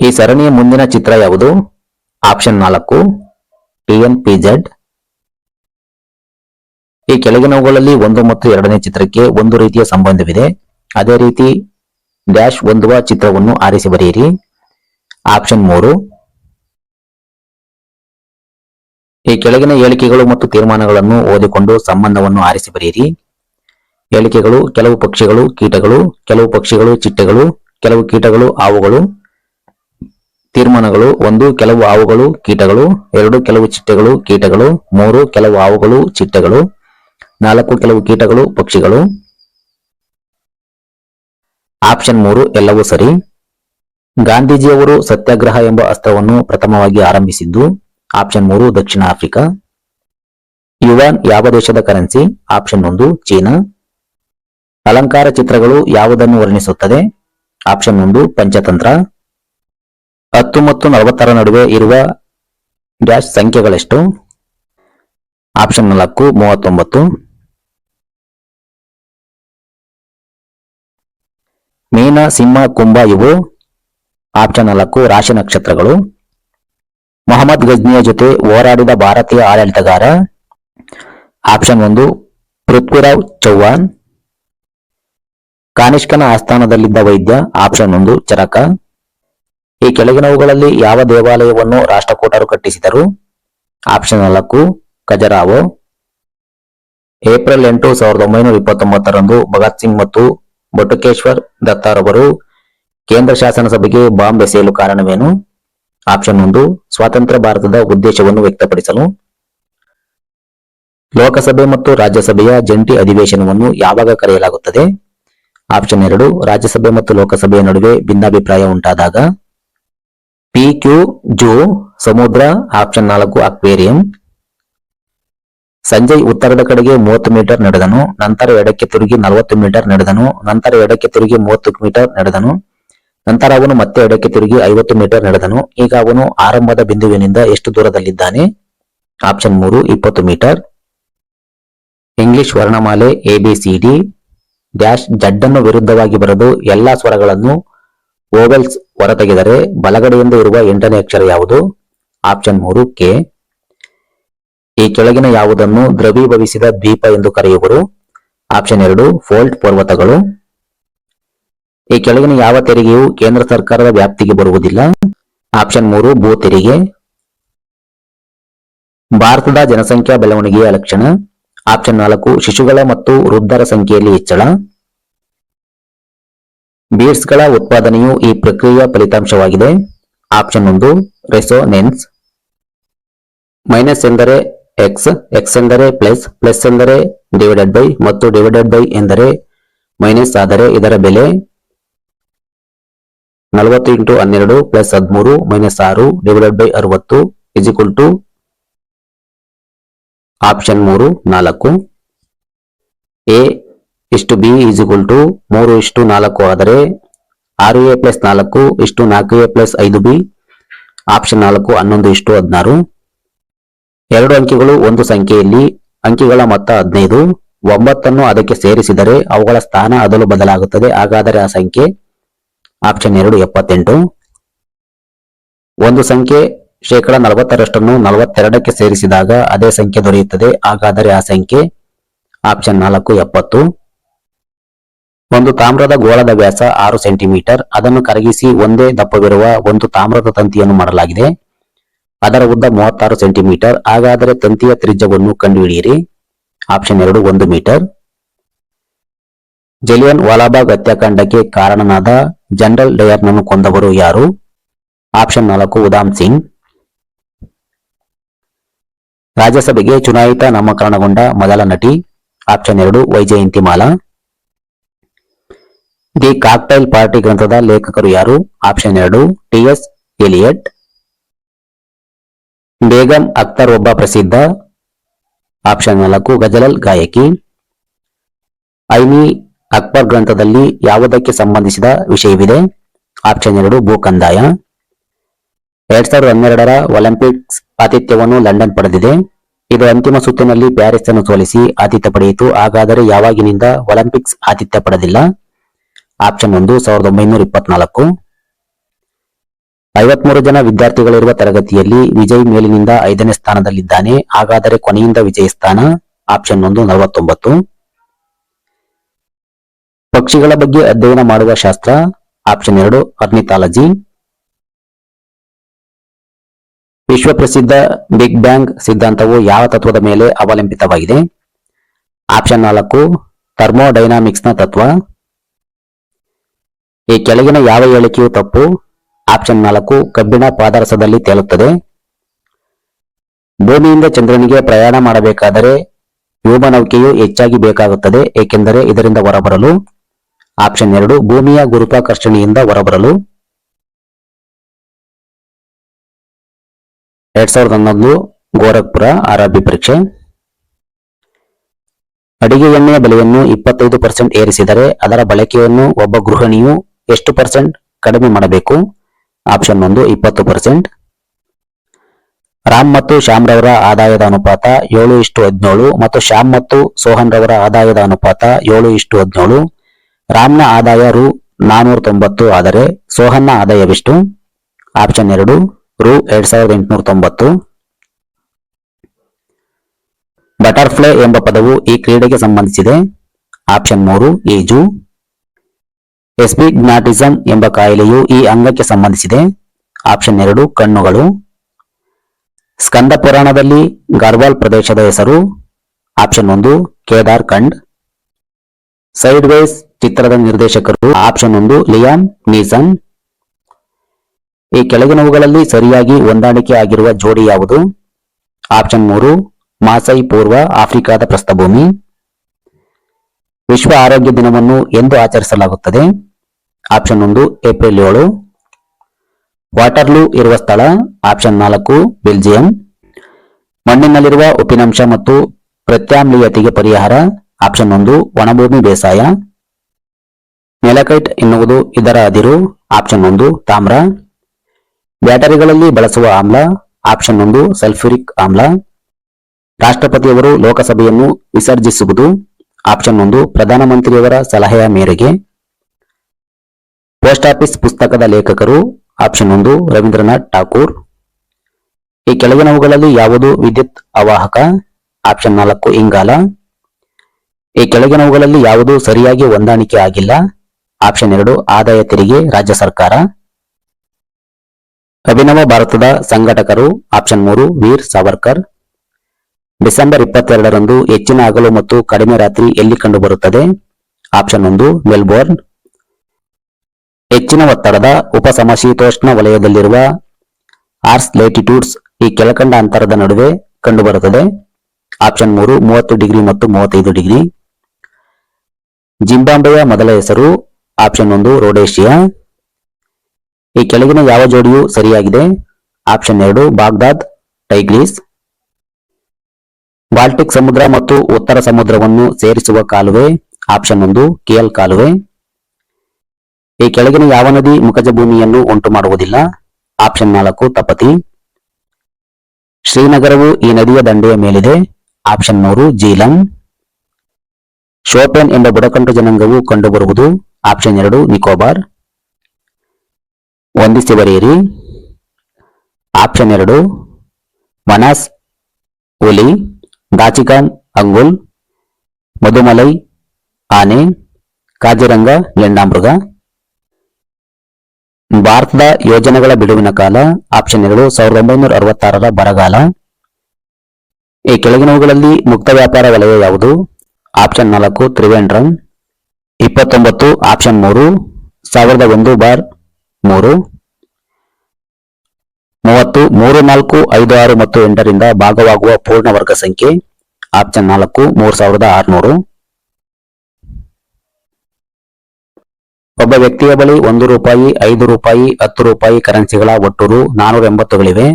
ಈ ಸರಣಿಯ ಮುಂದಿನ ಚಿತ್ರ ಯಾವುದು? Option 4 TNPZ. ಈ ಕೆಳಗಿನವುಗಳಲ್ಲಿ 1 ಮತ್ತು 2ನೇ ಚಿತ್ರಕ್ಕೆ ಒಂದು ರೀತಿಯ ಸಂಬಂಧವಿದೆ. ಅದೇ ರೀತಿ ಡ್ಯಾಶ್ ಹೊಂದುವ ಚಿತ್ರವನ್ನು ಆರಿಸಿ ಬರೆಯಿರಿ. ಆಪ್ಷನ್ 3. ಈ ಕೆಳಗಿನ ಹೇಳಿಕೆಗಳು ಮತ್ತು ತೀರ್ಮಾನಗಳನ್ನು ಓದಿಕೊಂಡು ಸಂಬಂಧವನ್ನು ಆರಿಸಿ ಬರೆಯಿರಿ. ಹೇಳಿಕೆಗಳು: ಕೆಲವು ಪಕ್ಷಿಗಳು ಕೀಟಗಳು, ಕೆಲವು ಪಕ್ಷಿಗಳು ಚಿಟ್ಟೆಗಳು, ಕೆಲವು ಕೀಟಗಳು ಹಾವುಗಳು. ತೀರ್ಮಾನಗಳು: 1 ಕೆಲವು ಹಾವುಗಳು ಕೀಟಗಳು, 2 ಕೆಲವು ಚಿಟ್ಟೆಗಳು ಕೀಟಗಳು, 3 ಕೆಲವು ಹಾವುಗಳು ಚಿಟ್ಟೆಗಳು, 4 ಕೆಲವು ಕೀಟಗಳು ಪಕ್ಷಿಗಳು. ಆಪ್ಷನ್ 3 ಎಲ್ಲವೂ ಸರಿ. ಗಾಂಧೀಜಿಯವರು ಸತ್ಯಾಗ್ರಹ ಎಂಬ ಅಸ್ತ್ರವನ್ನು ಪ್ರಥಮವಾಗಿ ಆರಂಭಿಸಿದ್ದು? ಆಪ್ಷನ್ 3 ದಕ್ಷಿಣ ಆಫ್ರಿಕಾ. ಯುವಾನ್ ಯಾವ ದೇಶದ ಕರೆನ್ಸಿ? Option 1 China. ಅಲಂಕಾರ ಚಿತ್ರಗಳು ಯಾವುದನ್ನು ವರ್ಣಿಸುತ್ತದೆ? ಆಪ್ಷನ್ 1 ಪಂಚತಂತ್ರ. 10 ಮತ್ತು 40 ನಡುವೆ ಇರುವ ಡ್ಯಾಶ್ ಸಂಖ್ಯೆಗಳೆಷ್ಟು? ಆಪ್ಷನ್ 4 39. ಮೀನ, ಸಿಂಹ, ಕುಂಭ ಇವು? ಆಪ್ಷನ್ 4 ರಾಶಿ ನಕ್ಷತ್ರಗಳು. ಮೊಹಮ್ಮದ್ ಗಜ್ನಿಯ ಜೊತೆ ಹೋರಾಡಿದ ಭಾರತೀಯ ಆಡಳಿತಗಾರ? ಆಪ್ಷನ್ 1 ಪೃಥ್ವಿರಾವ್ ಚೌಹಾಣ್. ಕಾನಿಷ್ಕನ ಆಸ್ಥಾನದಲ್ಲಿದ್ದ ವೈದ್ಯ? ಆಪ್ಷನ್ 1 ಚರಕ. ಈ ಕೆಳಗಿನವುಗಳಲ್ಲಿ ಯಾವ ದೇವಾಲಯವನ್ನು ರಾಷ್ಟ್ರಕೂಟರು ಕಟ್ಟಿಸಿದರು? ಆಪ್ಷನ್ 4 ಖಜರಾಹೋ. ಏಪ್ರಿಲ್ 8, 1929ರಂದು ಭಗತ್ ಸಿಂಗ್ ಮತ್ತು ಬಟುಕೇಶ್ವರ್ ದತ್ತಾರವರು ಕೇಂದ್ರ ಶಾಸನಸಭೆಗೆ ಬಾಂಬ್ ಎಸೆಯಲು ಕಾರಣವೇನು? ಆಪ್ಷನ್ 1 ಸ್ವಾತಂತ್ರ್ಯ ಭಾರತದ ಉದ್ದೇಶವನ್ನು ವ್ಯಕ್ತಪಡಿಸಲು. ಲೋಕಸಭೆ ಮತ್ತು ರಾಜ್ಯಸಭೆಯ ಜಂಟಿ ಅಧಿವೇಶನವನ್ನು ಯಾವಾಗ ಕರೆಯಲಾಗುತ್ತದೆ? ಆಪ್ಷನ್ 2 ರಾಜ್ಯಸಭೆ ಮತ್ತು ಲೋಕಸಭೆಯ ನಡುವೆ ಭಿನ್ನಾಭಿಪ್ರಾಯ ಉಂಟಾದಾಗ. PQ ಜೂ ಸಮುದ್ರ. Option 4 aquarium. ಸಂಜಯ್ ಉತ್ತರದ ಕಡೆಗೆ 30 ಮೀಟರ್ ನಡೆದನು, ನಂತರ ಎಡಕ್ಕೆ ತಿರುಗಿ 40 ಮೀಟರ್ ನಡೆದನು, ನಂತರ ಎಡಕ್ಕೆ ತಿರುಗಿ 30 ಮೀಟರ್ ನಡೆದನು, ನಂತರ ಅವನು ಮತ್ತೆ ಎಡಕ್ಕೆ ತಿರುಗಿ 50 ಮೀಟರ್ ನಡೆದನು. ಈಗ ಅವನು ಆರಂಭದ ಬಿಂದುವಿನಿಂದ ಎಷ್ಟು ದೂರದಲ್ಲಿದ್ದಾನೆ? Option 3 20 metre. ಇಂಗ್ಲಿಷ್ ವರ್ಣಮಾಲೆ ABCD ಡ್ಯಾಶ್ ಜಡ್ಡನ್ನು ವಿರುದ್ಧವಾಗಿ ಬರೆದು ಎಲ್ಲಾ ಸ್ವರಗಳನ್ನು ವೋವೆಲ್ಸ್ ಹೊರತೆಗೆದರೆ ಬಲಗಡೆಯಿಂದ ಇರುವ 8ನೇ ಅಕ್ಷರ ಯಾವುದು? Option 3 K. ಈ ಕೆಳಗಿನ ಯಾವುದನ್ನು ದ್ರವೀಭವಿಸಿದ ದ್ವೀಪ ಎಂದು ಕರೆಯುವರು? ಆಪ್ಷನ್ 2 ಫೋಲ್ಟ್ ಪರ್ವತಗಳು. ಈ ಕೆಳಗಿನ ಯಾವ ತೆರಿಗೆಯು ಕೇಂದ್ರ ಸರ್ಕಾರದ ವ್ಯಾಪ್ತಿಗೆ ಬರುವುದಿಲ್ಲ? ಆಪ್ಷನ್ 3 ಭೂ ತೆರಿಗೆ. ಭಾರತದ ಜನಸಂಖ್ಯಾ ಬೆಳವಣಿಗೆಯ ಲಕ್ಷಣ. ಆಪ್ಷನ್ 4 ಶಿಶುಗಳ ಮತ್ತು ವೃದ್ಧರ ಸಂಖ್ಯೆಯಲ್ಲಿ ಹೆಚ್ಚಳ. ಬೀಡ್ಸ್ಗಳ ಉತ್ಪಾದನೆಯು ಈ ಪ್ರಕ್ರಿಯೆಯ ಫಲಿತಾಂಶವಾಗಿದೆ. Option 1 resonance. ಮೈನಸ್ ಎಂದರೆ ಎಕ್ಸ್, ಎಕ್ಸ್ ಎಂದರೆ ಪ್ಲಸ್, ಪ್ಲಸ್ ಎಂದರೆ ಡಿವೈಡೆಡ್ ಬೈ ಮತ್ತು ಡಿವೈಡೆಡ್ ಬೈ ಎಂದರೆ ಮೈನಸ್ ಆದರೆ ಇದರ ಬೆಲೆ 40 × 12 + 13 - 6 divided by 60 is equal to option 3 4. A ಇಷ್ಟು B ಇಸ್ ಈಕ್ವಲ್ ಟು 3:4 ಆದರೆ 6A + 4 ಇಷ್ಟು 4A + 5B. ಆಪ್ಷನ್ 4 11:16. ಎರಡು ಅಂಕಿಗಳು ಒಂದು ಸಂಖ್ಯೆಯಲ್ಲಿ ಅಂಕಿಗಳ ಮೊತ್ತ 15. 9 ಅದಕ್ಕೆ ಸೇರಿಸಿದರೆ ಅವುಗಳ ಸ್ಥಾನ ಅದಲು ಬದಲಾಗುತ್ತದೆ. ಹಾಗಾದರೆ ಆ ಸಂಖ್ಯೆ? ಆಪ್ಷನ್ 2 78. ಒಂದು ಸಂಖ್ಯೆ 40% 42ಕ್ಕೆ ಸೇರಿಸಿದಾಗ ಅದೇ ಸಂಖ್ಯೆ ದೊರೆಯುತ್ತದೆ. ಹಾಗಾದರೆ ಆ ಸಂಖ್ಯೆ? ಆಪ್ಷನ್ 4 70. ಒಂದು ತಾಮ್ರದ ಗೋಳದ ವ್ಯಾಸ 6 ಸೆಂಟಿಮೀಟರ್. ಅದನ್ನು ಕರಗಿಸಿ ಒಂದೇ ದಪ್ಪವಿರುವ ಒಂದು ತಾಮ್ರದ ತಂತಿಯನ್ನು ಮಾಡಲಾಗಿದೆ. ಅದರ ಉದ್ದ 36 ಸೆಂಟಿಮೀಟರ್. ಹಾಗಾದರೆ ತಂತಿಯ ತ್ರಿಜ್ಯವನ್ನು ಕಂಡುಹಿಡಿಯಿರಿ. Option 2 1 metre. ಜಲಿಯನ್ ವಾಲಾಬಾಗ್ ಹತ್ಯಾಕಾಂಡಕ್ಕೆ ಕಾರಣನಾದ ಜನರಲ್ ಡಯರ್ನನ್ನು ಕೊಂದವರು ಯಾರು? ಆಪ್ಷನ್ 4 ಉಧಾಮ್ ಸಿಂಗ್. ರಾಜ್ಯಸಭೆಗೆ ಚುನಾಯಿತ ನಾಮಕರಣಗೊಂಡ ಮೊದಲ ನಟಿ? Option 2 Vyjayanthimala. The cocktail party ಗ್ರಂಥದ ಲೇಖಕರು ಯಾರು? Option 2 T.S. Elliott. Begum Akhtar ಒಬ್ಬ ಪ್ರಸಿದ್ಧ? ಆಪ್ಷನ್ 4 ಗಜಲಲ್ ಗಾಯಕಿ. ಐನಿ ಅಕ್ಬರ್ ಗ್ರಂಥದಲ್ಲಿ ಯಾವುದಕ್ಕೆ ಸಂಬಂಧಿಸಿದ ವಿಷಯವಿದೆ? ಆಪ್ಷನ್ 2 ಭೂ ಕಂದಾಯ. 2012ರ ಒಲಿಂಪಿಕ್ಸ್ ಆತಿಥ್ಯವನ್ನು ಲಂಡನ್ ಪಡೆದಿದೆ. ಇದು ಅಂತಿಮ ಸುತ್ತಿನಲ್ಲಿ ಪ್ಯಾರಿಸ್ ಅನ್ನು ಸೋಲಿಸಿ ಆತಿಥ್ಯ ಪಡೆಯಿತು. ಹಾಗಾದರೆ ಯಾವಾಗಿನಿಂದ ಒಲಿಂಪಿಕ್ಸ್ ಆತಿಥ್ಯ ಪಡೆದಿಲ್ಲ? ಆಪ್ಷನ್ 1 1924. 53 ಜನ ವಿದ್ಯಾರ್ಥಿಗಳಿರುವ ತರಗತಿಯಲ್ಲಿ ವಿಜಯ್ ಮೇಲಿನಿಂದ 5ನೇ ಸ್ಥಾನದಲ್ಲಿದ್ದಾನೆ. ಹಾಗಾದರೆ ಕೊನೆಯಿಂದ ವಿಜಯ್ ಸ್ಥಾನ? ಆಪ್ಷನ್ 1 49. ಪಕ್ಷಿಗಳ ಬಗ್ಗೆ ಅಧ್ಯಯನ ಮಾಡುವ ಶಾಸ್ತ್ರ? Option 2 ornithology. ವಿಶ್ವಪ್ರಸಿದ್ಧ ಬಿಗ್ ಬ್ಯಾಂಗ್ ಸಿದ್ಧಾಂತವು ಯಾವ ತತ್ವದ ಮೇಲೆ ಅವಲಂಬಿತವಾಗಿದೆ? ಆಪ್ಷನ್ 4 ಥರ್ಮೋಡೈನಾಮಿಕ್ಸ್ನ ತತ್ವ. ಈ ಕೆಳಗಿನ ಯಾವ ಹೇಳಿಕೆಯು ತಪ್ಪು? ಆಪ್ಷನ್ 4 ಕಬ್ಬಿಣ ಪಾದರಸದಲ್ಲಿ ತೇಲುತ್ತದೆ. ಭೂಮಿಯಿಂದ ಚಂದ್ರನಿಗೆ ಪ್ರಯಾಣ ಮಾಡಬೇಕಾದರೆ ವ್ಯೋಮನೌಕೆಯು ಹೆಚ್ಚಾಗಿ ಬೇಕಾಗುತ್ತದೆ, ಏಕೆಂದರೆ ಇದರಿಂದ ಹೊರಬರಲು. ಆಪ್ಷನ್ 2 ಭೂಮಿಯ ಗುರುತ್ವಾಕರ್ಷಣೆಯಿಂದ ಹೊರಬರಲು. 2011 ಗೋರಖ್ಪುರ RRB ಪರೀಕ್ಷೆ. ಅಡಿಗೆ ಎಣ್ಣೆಯ ಬೆಲೆಯನ್ನು 25% ಏರಿಸಿದರೆ ಅದರ ಬಳಕೆಯನ್ನು ಒಬ್ಬ ಗೃಹಿಣಿಯು ಎಷ್ಟು % ಕಡಿಮೆ ಮಾಡಬೇಕು? ಆಪ್ಷನ್ 1 20%. ರಾಮ್ ಮತ್ತು ಶ್ಯಾಮ್ ರವರ ಆದಾಯದ ಅನುಪಾತ 7:17 ಮತ್ತು ಶ್ಯಾಮ್ ಮತ್ತು ಸೋಹನ್ ರವರ ಆದಾಯದ ಅನುಪಾತ 7:17. ರಾಮ್ನ ಆದಾಯ ರು 490 ಆದರೆ ಸೋಹನ್ನ ಆದಾಯವೆಷ್ಟು? ಆಪ್ಷನ್ 2 ರು 2890. ಬಟರ್ಫ್ಲೈ ಎಂಬ ಪದವು ಈ ಕ್ರೀಡೆಗೆ ಸಂಬಂಧಿಸಿದೆ. ಆಪ್ಷನ್ 3 ಈಜು. ಎಸ್ಪಿಗ್ನಾಟಿಸಮ್ ಎಂಬ ಕಾಯಿಲೆಯು ಈ ಅಂಗಕ್ಕೆ ಸಂಬಂಧಿಸಿದೆ. ಆಪ್ಷನ್ 2 ಕಣ್ಣುಗಳು. ಸ್ಕಂದ ಪುರಾಣದಲ್ಲಿ ಗರ್ವಾಲ್ ಪ್ರದೇಶದ ಹೆಸರು? ಆಪ್ಷನ್ 1 ಕೇದಾರ್ ಖಂಡ್. ಸೈಡ್ ವೇಸ್ ಚಿತ್ರದ ನಿರ್ದೇಶಕರು ಆಪ್ಷನ್ 1 ಲಿಯಾಮ್ ನೀಸನ್. ಈ ಕೆಳಗಿನವುಗಳಲ್ಲಿ ಸರಿಯಾಗಿ ಹೊಂದಾಣಿಕೆ ಆಗಿರುವ ಜೋಡಿ ಯಾವುದು? ಆಪ್ಷನ್ 3 ಮಾಸೈ ಪೂರ್ವ ಆಫ್ರಿಕಾದ ಪ್ರಸ್ಥಭೂಮಿ. ವಿಶ್ವ ಆರೋಗ್ಯ ದಿನವನ್ನು ಎಂದು ಆಚರಿಸಲಾಗುತ್ತದೆ? Option 1 April 7. ವಾಟರ್ಲೂ ಇರುವ ಸ್ಥಳ? Option 4 Belgium. ಮಣ್ಣಿನಲ್ಲಿರುವ ಉಪ್ಪಿನಂಶ ಮತ್ತು ಪ್ರತ್ಯಾಮ್ಲೀಯತೆಗೆ ಪರಿಹಾರ? ಆಪ್ಷನ್ 1 ಒಣಭೂಮಿ ಬೇಸಾಯ. ಮೆಲಕೈಟ್ ಎನ್ನುವುದು ಇದರ ಅದಿರು? ಆಪ್ಷನ್ 1 ತಾಮ್ರ. ಬ್ಯಾಟರಿಗಳಲ್ಲಿ ಬಳಸುವ ಆಮ್ಲ? ಆಪ್ಷನ್ 1 ಸಲ್ಫ್ಯೂರಿಕ್ ಆಮ್ಲ. ರಾಷ್ಟ್ರಪತಿಯವರು ಲೋಕಸಭೆಯನ್ನು ವಿಸರ್ಜಿಸುವುದು? ಆಪ್ಷನ್ 1 ಪ್ರಧಾನಮಂತ್ರಿಯವರ ಸಲಹೆಯ ಮೇರೆಗೆ. ಪೋಸ್ಟ್ ಆಫೀಸ್ ಪುಸ್ತಕದ ಲೇಖಕರು? ಆಪ್ಷನ್ 1 ರವೀಂದ್ರನಾಥ್ ಠಾಕೂರ್. ಈ ಕೆಳಗಿನವುಗಳಲ್ಲಿ ಯಾವುದು ವಿದ್ಯುತ್ ಅವಾಹಕ? ಆಪ್ಷನ್ 4 ಇಂಗಾಲ. ಈ ಕೆಳಗಿನವುಗಳಲ್ಲಿ ಯಾವುದು ಸರಿಯಾಗಿ ಹೊಂದಾಣಿಕೆ ಆಗಿಲ್ಲ? ಆಪ್ಷನ್ 2 ಆದಾಯ ತೆರಿಗೆ ರಾಜ್ಯ ಸರ್ಕಾರ. ಅಭಿನವ ಭಾರತದ ಸಂಘಟಕರು? ಆಪ್ಷನ್ 3 ವೀರ್ ಸಾವರ್ಕರ್. ಡಿಸೆಂಬರ್ 22ರಂದು ಹೆಚ್ಚಿನ ಹಗಲು ಮತ್ತು ಕಡಿಮೆ ರಾತ್ರಿ ಎಲ್ಲಿ ಕಂಡುಬರುತ್ತದೆ? Option 1 Melbourne. ಹೆಚ್ಚಿನ ಒತ್ತಡದ ಉಪಸಮಶೀತೋಷ್ಣ ವಲಯದಲ್ಲಿರುವ ಆರ್ಸ್ ಲೇಟಿಟ್ಯೂಡ್ಸ್ ಈ ಕೆಳಕಂಡ ಅಂತರದ ನಡುವೆ ಕಂಡುಬರುತ್ತದೆ? ಆಪ್ಷನ್ 3 30 ಡಿಗ್ರಿ ಮತ್ತು 35 ಡಿಗ್ರಿ. ಜಿಂಬಾಬ್ವೆಯ ಮೊದಲ ಹೆಸರು? ಆಪ್ಷನ್ 1 ರೋಡೇಶಿಯಾ. ಈ ಕೆಳಗಿನ ಯಾವ ಜೋಡಿಯು ಸರಿಯಾಗಿದೆ? Option 2 Baghdad Tigris. ಬಾಲ್ಟಿಕ್ ಸಮುದ್ರ ಮತ್ತು ಉತ್ತರ ಸಮುದ್ರವನ್ನು ಸೇರಿಸುವ ಕಾಲುವೆ? ಆಪ್ಷನ್ 1 ಕಿಯಲ್ ಕಾಲುವೆ. ಈ ಕೆಳಗಿನ ಯಾವ ನದಿ ಮುಖಜ ಭೂಮಿಯನ್ನು ಉಂಟು ಮಾಡುವುದಿಲ್ಲ? ಆಪ್ಷನ್ 4 ತಪತಿ. ಶ್ರೀನಗರವು ಈ ನದಿಯ ದಂಡೆಯ ಮೇಲಿದೆ? ಆಪ್ಷನ್ 3 ಜೀಲಂ. ಶೋಪೆನ್ ಎಂಬ ಬುಡಕಂಡು ಜನಾಂಗವು ಕಂಡುಬರುವುದು? ಆಪ್ಷನ್ 2 ನಿಕೋಬಾರ್. ಹೊಂದಿಸಿ ಬರೆಯಿರಿ. ಆಪ್ಷನ್ 2 ಮನಾಸ್ ಹುಲಿ, ದಾಚಿಕಾನ್ ಅಂಗುಲ್, ಮಧುಮಲೈ ಆನೆ, ಕಾಜಿರಂಗ ಗೆಂಡಾಮೃಗ. ಭಾರತದ ಯೋಜನೆಗಳ ಬಿಡುವಿನ ಕಾಲ? ಆಪ್ಷನ್ 2 1966ರ ಬರಗಾಲ. ಈ ಕೆಳಗಿನವುಗಳಲ್ಲಿ ಮುಕ್ತ ವ್ಯಾಪಾರ ವಲಯ ಯಾವುದು? ಆಪ್ಷನ್ 4 ತ್ರಿವೇಂದ್ರಂ. 29 ಆಪ್ಷನ್ 3 1001/3. 30 3, 4, 5, 6 ಮತ್ತು 8ರಿಂದ ಭಾಗವಾಗುವ ಪೂರ್ಣ ವರ್ಗ ಸಂಖ್ಯೆ? ಆಪ್ಷನ್ 4 3600. ಒಬ್ಬ ವ್ಯಕ್ತಿಯ ಬಳಿ 1 ರೂಪಾಯಿ, 5 ರೂಪಾಯಿ, 10 ರೂಪಾಯಿ ಕರೆನ್ಸಿಗಳ ಒಟ್ಟು ರು. 480ಗಳಿವೆ.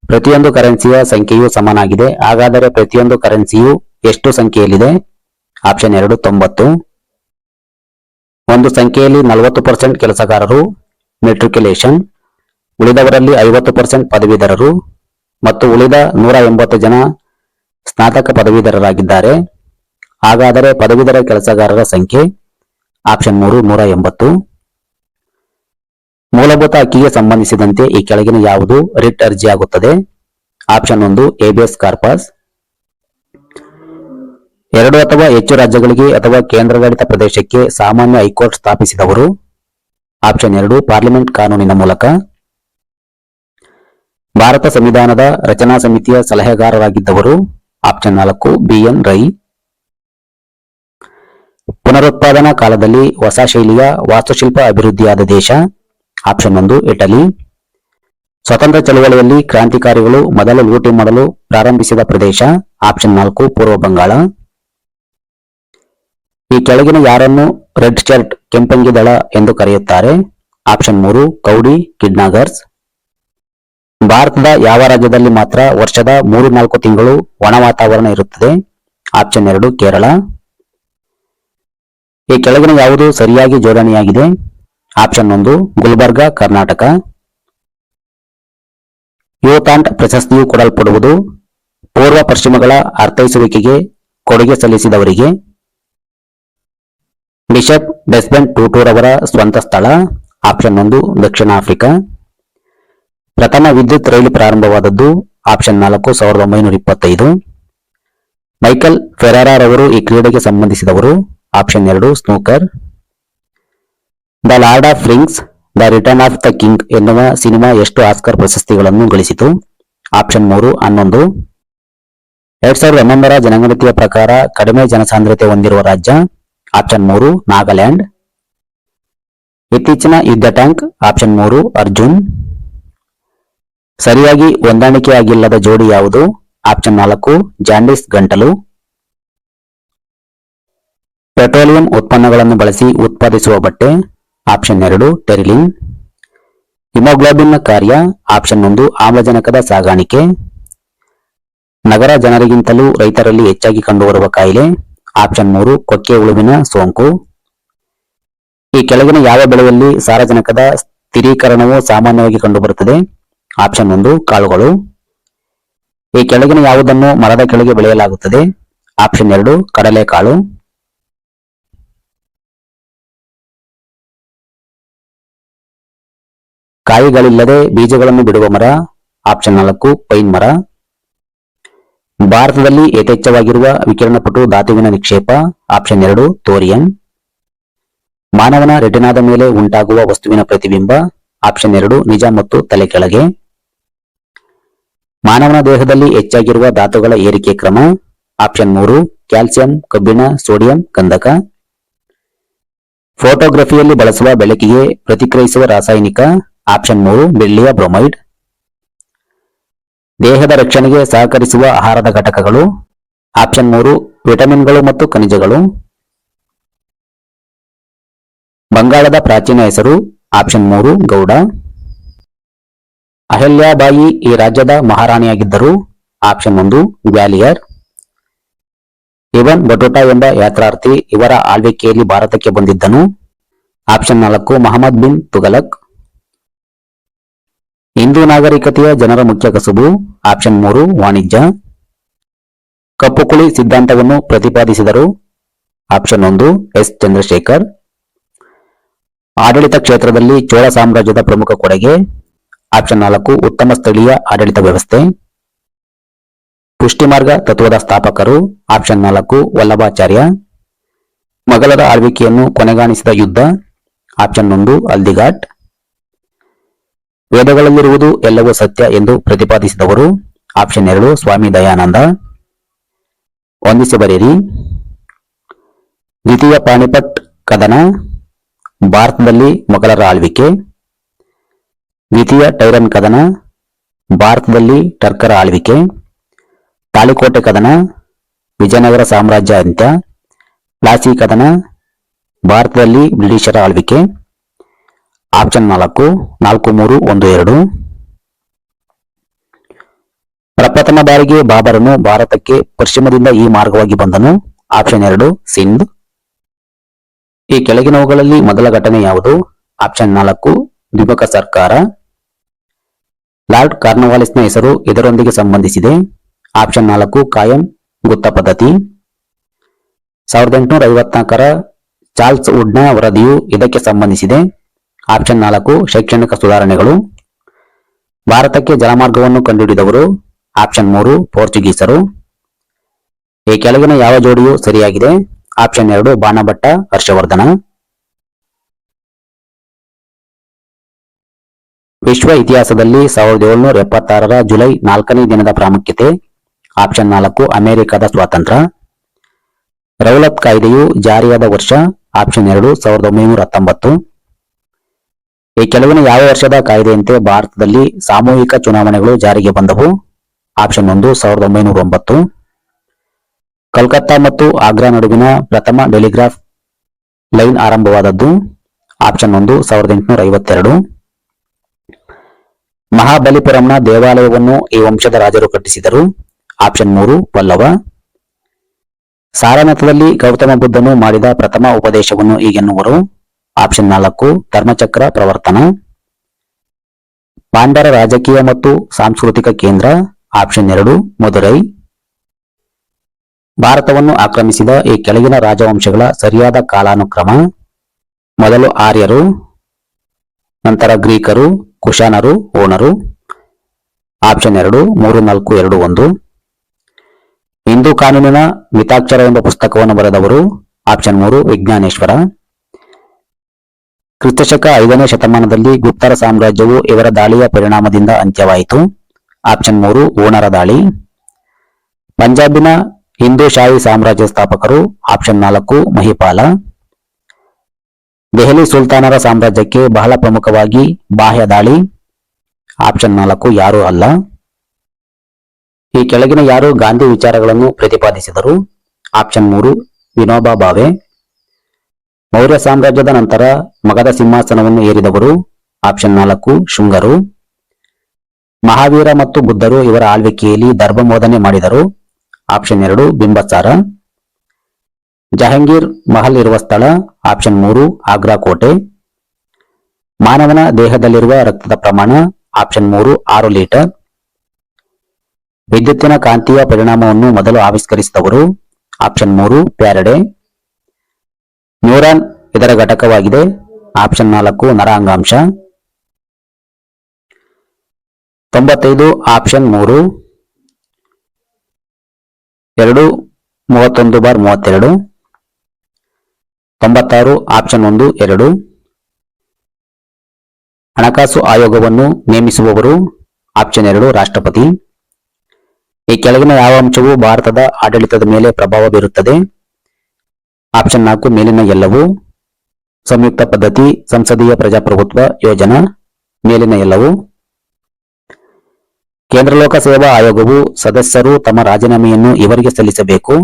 ಪ್ರತಿಯೊಂದು ಕರೆನ್ಸಿಯ ಸಂಖ್ಯೆಯು ಸಮನಾಗಿದೆ. ಹಾಗಾದರೆ ಪ್ರತಿಯೊಂದು ಕರೆನ್ಸಿಯು ಎಷ್ಟು ಸಂಖ್ಯೆಯಲ್ಲಿದೆ? ಆಪ್ಷನ್ 2 90. ಒಂದು ಸಂಖ್ಯೆಯಲ್ಲಿ 40% ಕೆಲಸಗಾರರು ಮೆಟ್ರಿಕ್ಯುಲೇಷನ್, ಉಳಿದವರಲ್ಲಿ 50% ಪದವೀಧರರು ಮತ್ತು ಉಳಿದ 180 ಜನ ಸ್ನಾತಕ ಪದವೀಧರರಾಗಿದ್ದಾರೆ. ಹಾಗಾದರೆ ಪದವೀಧರ ಕೆಲಸಗಾರರ ಸಂಖ್ಯೆ? ಆಪ್ಷನ್ 3 180. ಮೂಲಭೂತ ಹಕ್ಕಿಗೆ ಸಂಬಂಧಿಸಿದಂತೆ ಈ ಕೆಳಗಿನ ಯಾವುದು ರಿಟ್ ಅರ್ಜಿಯಾಗುತ್ತದೆ? Option 1 habeas corpus. 2 ಅಥವಾ ಹೆಚ್ಚು ರಾಜ್ಯಗಳಿಗೆ ಅಥವಾ ಕೇಂದ್ರಾಡಳಿತ ಪ್ರದೇಶಕ್ಕೆ ಸಾಮಾನ್ಯ ಹೈಕೋರ್ಟ್ ಸ್ಥಾಪಿಸಿದವರು? ಆಪ್ಷನ್ 2 ಪಾರ್ಲಿಮೆಂಟ್ ಕಾನೂನಿನ ಮೂಲಕ. ಭಾರತ ಸಂವಿಧಾನದ ರಚನಾ ಸಮಿತಿಯ ಸಲಹೆಗಾರರಾಗಿದ್ದವರು? Option 4 BN Rau. ಪುನರುತ್ಪಾದನಾ ಕಾಲದಲ್ಲಿ ಹೊಸ ಶೈಲಿಯ ವಾಸ್ತುಶಿಲ್ಪ ಅಭಿವೃದ್ಧಿಯಾದ ದೇಶ? Option 1 Italy. ಸ್ವತಂತ್ರ ಚಳವಳಿಯಲ್ಲಿ ಕ್ರಾಂತಿಕಾರಿಗಳು ಮೊದಲು ಲೂಟಿ ಮಾಡಲು ಪ್ರಾರಂಭಿಸಿದ ಪ್ರದೇಶ? ಆಪ್ಷನ್ 4 ಪೂರ್ವ ಬಂಗಾಳ. ಈ ಕೆಳಗಿನ ಯಾರನ್ನು ರೆಡ್ ಶರ್ಟ್ ಕೆಂಪಂಗಿ ದಳ ಎಂದು ಕರೆಯುತ್ತಾರೆ? ಆಪ್ಷನ್ 3 ಕೌಡಿ ಕಿಡ್ನಾಗರ್ಸ್. ಭಾರತದ ಯಾವ ರಾಜ್ಯದಲ್ಲಿ ಮಾತ್ರ ವರ್ಷದ 3-4 ತಿಂಗಳು ಒಣ ವಾತಾವರಣ ಇರುತ್ತದೆ? ಆಪ್ಷನ್ 2 ಕೇರಳ. ಈ ಕೆಳಗಿನ ಯಾವುದು ಸರಿಯಾಗಿ ಜೋಡಣೆಯಾಗಿದೆ? ಆಪ್ಷನ್ 1 ಗುಲ್ಬರ್ಗಾ ಕರ್ನಾಟಕ. ಯೂತಾಂಟ್ ಪ್ರಶಸ್ತಿಯು ಕೊಡಲ್ಪಡುವುದು ಪೂರ್ವ ಪಶ್ಚಿಮಗಳ ಅರ್ಥೈಸುವಿಕೆಗೆ ಕೊಡುಗೆ ಸಲ್ಲಿಸಿದವರಿಗೆ? ಬಿಷಪ್ ಡೆಸ್ಮಂಡ್ ಟೂಟೂರವರ ಸ್ವಂತ ಸ್ಥಳ? ಆಪ್ಷನ್ 1 ದಕ್ಷಿಣ ಆಫ್ರಿಕಾ. ಪ್ರಥಮ ವಿದ್ಯುತ್ ರೈಲು ಪ್ರಾರಂಭವಾದದ್ದು? ಆಪ್ಷನ್ 4 1925. ಮೈಕಲ್ ಫೆರಾರರವರು ಈ ಕ್ರೀಡೆಗೆ ಸಂಬಂಧಿಸಿದವರು? Option 2 snooker. The lord of rings the return of the king ಎನ್ನುವ ಸಿನಿಮಾ ಎಷ್ಟು ಆಸ್ಕರ್ ಪ್ರಶಸ್ತಿಗಳನ್ನು ಗಳಿಸಿತು? ಆಪ್ಷನ್ 3 11. 2011ರ ಜನಗಣತಿಯ ಪ್ರಕಾರ ಕಡಿಮೆ ಜನಸಾಂದ್ರತೆ ಹೊಂದಿರುವ ರಾಜ್ಯ ಆಪ್ಷನ್ 3 ನಾಗಾಲ್ಯಾಂಡ್. ಇತ್ತೀಚಿನ ಯುದ್ಧ ಟ್ಯಾಂಕ್ ಆಪ್ಷನ್ 3 ಅರ್ಜುನ್. ಸರಿಯಾಗಿ ಹೊಂದಾಣಿಕೆಯಾಗಿಲ್ಲದ ಜೋಡಿ ಯಾವುದು ಆಪ್ಷನ್ 4 ಜಾಂಡೀಸ್ ಗಂಟಲು. ಪೆಟ್ರೋಲಿಯಂ ಉತ್ಪನ್ನಗಳನ್ನು ಬಳಸಿ ಉತ್ಪಾದಿಸುವ ಬಟ್ಟೆ ಆಪ್ಷನ್ 2 ಟೆರಿಲಿನ್. ಹಿಮೋಗ್ಲೋಬಿನ್ನ ಕಾರ್ಯ ಆಪ್ಷನ್ 1 ಆಮ್ಲಜನಕದ ಸಾಗಾಣಿಕೆ. ನಗರ ಜನರಿಗಿಂತಲೂ ರೈತರಲ್ಲಿ ಹೆಚ್ಚಾಗಿ ಕಂಡುಬರುವ ಕಾಯಿಲೆ ಆಪ್ಷನ್ 3 ಕೊಕ್ಕೆ ಹುಳುವಿನ ಸೋಂಕು. ಈ ಕೆಳಗಿನ ಯಾವ ಬೆಳೆಯಲ್ಲಿ ಸಾರಜನಕದ ಸ್ಥಿರೀಕರಣವು ಸಾಮಾನ್ಯವಾಗಿ ಕಂಡುಬರುತ್ತದೆ ಆಪ್ಷನ್ 1 ಕಾಳುಗಳು. ಈ ಕೆಳಗಿನ ಯಾವುದನ್ನು ಮರದ ಕೆಳಗೆ ಬೆಳೆಯಲಾಗುತ್ತದೆ ಆಪ್ಷನ್ 2 ಕಡಲೆಕಾಳು. ಕಾಯಿಗಳಿಲ್ಲದೆ ಬೀಜಗಳನ್ನು ಬಿಡುವ ಮರ ಆಪ್ಷನ್ 4 ಪೈನ್ ಮರ. ಭಾರತದಲ್ಲಿ ಯಥೇಚ್ಛವಾಗಿರುವ ವಿಕಿರಣಪಟು ಧಾತುವಿನ ನಿಕ್ಷೇಪ ಆಪ್ಷನ್ 2 ಥೋರಿಯಂ. ಮಾನವನ ರೆಟಿನಾದ ಮೇಲೆ ಉಂಟಾಗುವ ವಸ್ತುವಿನ ಪ್ರತಿಬಿಂಬ ಆಪ್ಷನ್ 2 ನಿಜ ಮತ್ತು ತಲೆ ಕೆಳಗೆ. ಮಾನವನ ದೇಹದಲ್ಲಿ ಹೆಚ್ಚಾಗಿರುವ ಧಾತುಗಳ ಏರಿಕೆ ಕ್ರಮ ಆಪ್ಷನ್ 3 ಕ್ಯಾಲ್ಸಿಯಂ ಕಬ್ಬಿಣ ಸೋಡಿಯಂ ಗಂಧಕ. ಫೋಟೋಗ್ರಫಿಯಲ್ಲಿ ಬಳಸುವ ಬೆಳಕಿಗೆ ಪ್ರತಿಕ್ರಿಯಿಸುವ ರಾಸಾಯನಿಕ ಆಪ್ಷನ್ 3 ಬೆಳ್ಳಿಯ ಬ್ರೊಮೈಡ್. ದೇಹದ ರಕ್ಷಣೆಗೆ ಸಹಕರಿಸುವ ಆಹಾರದ ಘಟಕಗಳು ಆಪ್ಷನ್ 3 ವಿಟಮಿನ್ಗಳು ಮತ್ತು ಖನಿಜಗಳು. ಬಂಗಾಳದ ಪ್ರಾಚೀನ ಹೆಸರು ಆಪ್ಷನ್ 3 ಗೌಡ. ಅಹಲ್ಯಾಬಾಯಿ ಈ ರಾಜ್ಯದ ಮಹಾರಾಣಿಯಾಗಿದ್ದರು ಆಪ್ಷನ್ 1 ಗ್ವಾಲಿಯರ್. ಇವನ್ ಬಟುಟಾ ಎಂಬ ಯಾತ್ರಾರ್ಥಿ ಇವರ ಆಳ್ವಿಕೆಯಲ್ಲಿ ಭಾರತಕ್ಕೆ ಬಂದಿದ್ದನು ಆಪ್ಷನ್ 4 ಮಹಮ್ಮದ್ ಬಿನ್ ತುಘಲಕ್. ಹಿಂದೂ ನಾಗರಿಕತೆಯ ಜನರ ಮುಖ್ಯ ಕಸುಬು ಆಪ್ಷನ್ 3 ವಾಣಿಜ್ಯ. ಕಪ್ಪು ಕುಳಿ ಸಿದ್ಧಾಂತವನ್ನು ಪ್ರತಿಪಾದಿಸಿದರು ಆಪ್ಷನ್ 1 ಎಸ್ ಚಂದ್ರಶೇಖರ್. ಆಡಳಿತ ಕ್ಷೇತ್ರದಲ್ಲಿ ಚೋಳ ಸಾಮ್ರಾಜ್ಯದ ಪ್ರಮುಖ ಕೊಡುಗೆ ಆಪ್ಷನ್ 4 ಉತ್ತಮ ಸ್ಥಳೀಯ ಆಡಳಿತ ವ್ಯವಸ್ಥೆ. ಪುಷ್ಟಿಮಾರ್ಗ ತತ್ವದ ಸ್ಥಾಪಕರು ಆಪ್ಷನ್ 4 ವಲ್ಲಭಾಚಾರ್ಯ. ಮೊಘಲರ ಆಳ್ವಿಕೆಯನ್ನು ಕೊನೆಗಾಣಿಸಿದ ಯುದ್ಧ ಆಪ್ಷನ್ 1 ಹಲ್ದಿಘಾಟ್. ವೇದಗಳಲ್ಲಿರುವುದು ಎಲ್ಲವೂ ಸತ್ಯ ಎಂದು ಪ್ರತಿಪಾದಿಸಿದವರು ಆಪ್ಷನ್ 2 ಸ್ವಾಮಿ ದಯಾನಂದ. ಹೊಂದಿಸಿ ಬರೆಯಿರಿ. ದ್ವಿತೀಯ ಪಾಣಿಪಟ್ ಕದನ ಭಾರತದಲ್ಲಿ ಮೊಘಲರ ಆಳ್ವಿಕೆ. ದ್ವಿತೀಯ ಟೈರನ್ ಕದನ ಭಾರತದಲ್ಲಿ ಟರ್ಕರ ಆಳ್ವಿಕೆ. ತಾಳಿಕೋಟೆ ಕದನ ವಿಜಯನಗರ ಸಾಮ್ರಾಜ್ಯ ಅಂತ್ಯ. ಪ್ಲಾಸಿ ಕದನ ಭಾರತದಲ್ಲಿ ಬ್ರಿಟಿಷರ ಆಳ್ವಿಕೆ. ಆಪ್ಷನ್ 4 4312. ಪ್ರಪ್ರಥಮ ಬಾರಿಗೆ ಬಾಬರನು ಭಾರತಕ್ಕೆ ಪಶ್ಚಿಮದಿಂದ ಈ ಮಾರ್ಗವಾಗಿ ಬಂದನು ಆಪ್ಷನ್ 2 ಸಿಂಧ್. ಈ ಕೆಳಗಿನವುಗಳಲ್ಲಿ ಮೊದಲ ಘಟನೆ ಯಾವುದು ಆಪ್ಷನ್ 4 ದ್ವಿಮುಖ ಸರ್ಕಾರ. ಲಾರ್ಡ್ ಕಾರ್ನ್ವಾಲಿಸ್ನ ಹೆಸರು ಇದರೊಂದಿಗೆ ಸಂಬಂಧಿಸಿದೆ ಆಪ್ಷನ್ 4 ಕಾಯಂ ಗುತ್ತ ಪದ್ಧತಿ. 1854ರ ಚಾರ್ಲ್ಸ್ ವುಡ್ನ ವರದಿಯು ಇದಕ್ಕೆ ಸಂಬಂಧಿಸಿದೆ ಆಪ್ಷನ್ 4 ಶೈಕ್ಷಣಿಕ ಸುಧಾರಣೆಗಳು. ಭಾರತಕ್ಕೆ ಜಲಮಾರ್ಗವನ್ನು ಕಂಡುಹಿಡಿದವರು ಆಪ್ಷನ್ 3 ಪೋರ್ಚುಗೀಸರು. ಈ ಕೆಳಗಿನ ಯಾವ ಜೋಡಿಯು ಸರಿಯಾಗಿದೆ ಆಪ್ಷನ್ 2 ಬಾಣಭಟ್ಟ ಹರ್ಷವರ್ಧನ. ವಿಶ್ವ ಇತಿಹಾಸದಲ್ಲಿ 1776ರ ಜುಲೈ 4ನೇ ದಿನದ ಪ್ರಾಮುಖ್ಯತೆ ಆಪ್ಷನ್ 4 ಅಮೆರಿಕದ ಸ್ವಾತಂತ್ರ್ಯ. ರೌಲತ್ ಕಾಯ್ದೆಯು ಜಾರಿಯಾದ ವರ್ಷ ಆಪ್ಷನ್ 2 1919. ಈ ಕೆಳಗಿನ ಯಾವ ವರ್ಷದ ಕಾಯ್ದೆಯಂತೆ ಭಾರತದಲ್ಲಿ ಸಾಮೂಹಿಕ ಚುನಾವಣೆಗಳು ಜಾರಿಗೆ ಬಂದವು ಆಪ್ಷನ್ 1 1909. ಕಲ್ಕತ್ತಾ ಮತ್ತು ಆಗ್ರಾ ನಡುವಿನ ಪ್ರಥಮ ಟೆಲಿಗ್ರಾಫ್ ಲೈನ್ ಆರಂಭವಾದದ್ದು ಆಪ್ಷನ್ 1 1852. ಮಹಾಬಲಿಪುರಂನ ದೇವಾಲಯವನ್ನು ಈ ವಂಶದ ರಾಜರು ಕಟ್ಟಿಸಿದರು ಆಪ್ಷನ್ 3 ಪಲ್ಲವ. ಸಾರನಾಥದಲ್ಲಿ ಗೌತಮ ಬುದ್ಧನು ಮಾಡಿದ ಪ್ರಥಮ ಉಪದೇಶವನ್ನು ಹೀಗೆನ್ನುವರು ಆಪ್ಷನ್ 4 ಧರ್ಮಚಕ್ರ ಪ್ರವರ್ತನ. ಪಾಂಡ್ಯರ ರಾಜಕೀಯ ಮತ್ತು ಸಾಂಸ್ಕೃತಿಕ ಕೇಂದ್ರ ಆಪ್ಷನ್ 2 ಮದುರೈ. ಭಾರತವನ್ನು ಆಕ್ರಮಿಸಿದ ಈ ಕೆಳಗಿನ ರಾಜವಂಶಗಳ ಸರಿಯಾದ ಕಾಲಾನುಕ್ರಮ ಮೊದಲು ಆರ್ಯರು, ನಂತರ ಗ್ರೀಕರು, ಕುಶಾನರು, ಓಣರು. ಆಪ್ಷನ್ 2 3421. ಹಿಂದೂ ಕಾನೂನಿನ ಮಿತಾಕ್ಷರ ಎಂಬ ಪುಸ್ತಕವನ್ನು ಬರೆದವರು ಆಪ್ಷನ್ 3 ವಿಜ್ಞಾನೇಶ್ವರ. ಕ್ರಿಸ್ತಶಕ 5ನೇ ಶತಮಾನದಲ್ಲಿ ಗುಪ್ತರ ಸಾಮ್ರಾಜ್ಯವು ಇವರ ದಾಳಿಯ ಪರಿಣಾಮದಿಂದ ಅಂತ್ಯವಾಯಿತು ಆಪ್ಷನ್ 3 ಓಣರ ದಾಳಿ. ಪಂಜಾಬಿನ ಹಿಂದೂ ಶಾಹಿ ಸಾಮ್ರಾಜ್ಯ ಸ್ಥಾಪಕರು. ಆಪ್ಷನ್ 4 ಮಹಿಪಾಲ. ದೆಹಲಿ ಸುಲ್ತಾನರ ಸಾಮ್ರಾಜ್ಯಕ್ಕೆ ಬಹಳ ಪ್ರಮುಖವಾಗಿ ಬಾಹ್ಯ ದಾಳಿ. ಆಪ್ಷನ್ 4 ಯಾರೂ ಅಲ್ಲ. ಈ ಕೆಳಗಿನ ಯಾರು ಗಾಂಧಿ ವಿಚಾರಗಳನ್ನು ಪ್ರತಿಪಾದಿಸಿದರು. ಆಪ್ಷನ್ 3 ವಿನೋಬಾ ಭಾವೆ. ಮೌರ್ಯ ಸಾಮ್ರಾಜ್ಯದ ನಂತರ ಮಗಧ ಸಿಂಹಾಸನವನ್ನು ಏರಿದವರು. ಆಪ್ಷನ್ 4 ಶುಂಗರು. ಮಹಾವೀರ ಮತ್ತು ಬುದ್ಧರು ಇವರ ಆಳ್ವಿಕೆಯಲ್ಲಿ ಧರ್ಮಬೋಧನೆ ಮಾಡಿದರು. ಆಪ್ಷನ್ 2 ಬಿಂಬಸಾರ. ಜಹಾಂಗೀರ್ ಮಹಲ್ ಇರುವ ಸ್ಥಳ. ಆಪ್ಷನ್ 3 ಆಗ್ರಾ ಕೋಟೆ. ಮಾನವನ ದೇಹದಲ್ಲಿರುವ ರಕ್ತದ ಪ್ರಮಾಣ. Option 3 6 litre. ವಿದ್ಯುತ್ತಿನ ಕಾಂತೀಯ ಪರಿಣಾಮವನ್ನು ಮೊದಲು ಆವಿಷ್ಕರಿಸಿದವರು. Option 3 Faraday. ನ್ಯೂರಾನ್ ಇದರ ಘಟಕವಾಗಿದೆ. ಆಪ್ಷನ್ 4 ನರ ಅಂಗಾಂಶ. 95 ಆಪ್ಷನ್ 3 231/32. 96 ಆಪ್ಷನ್ 1 2. ಹಣಕಾಸು ಆಯೋಗವನ್ನು ನೇಮಿಸುವವರು. ಆಪ್ಷನ್ 2 ರಾಷ್ಟ್ರಪತಿ. ಈ ಕೆಳಗಿನ ಯಾವ ಅಂಶವು ಭಾರತದ ಆಡಳಿತದ ಮೇಲೆ ಪ್ರಭಾವ ಬೀರುತ್ತದೆ. ಆಪ್ಷನ್ 4 ಮೇಲಿನ ಎಲ್ಲವೂ. ಸಂಯುಕ್ತ ಪದ್ಧತಿ, ಸಂಸದೀಯ ಪ್ರಜಾಪ್ರಭುತ್ವ ಯೋಜನಾ. ಮೇಲಿನ ಎಲ್ಲವೂ. ಕೇಂದ್ರ ಲೋಕಸೇವಾ ಆಯೋಗವು ಸದಸ್ಯರು ತಮ್ಮ ರಾಜೀನಾಮೆಯನ್ನು ಇವರಿಗೆ ಸಲ್ಲಿಸಬೇಕು.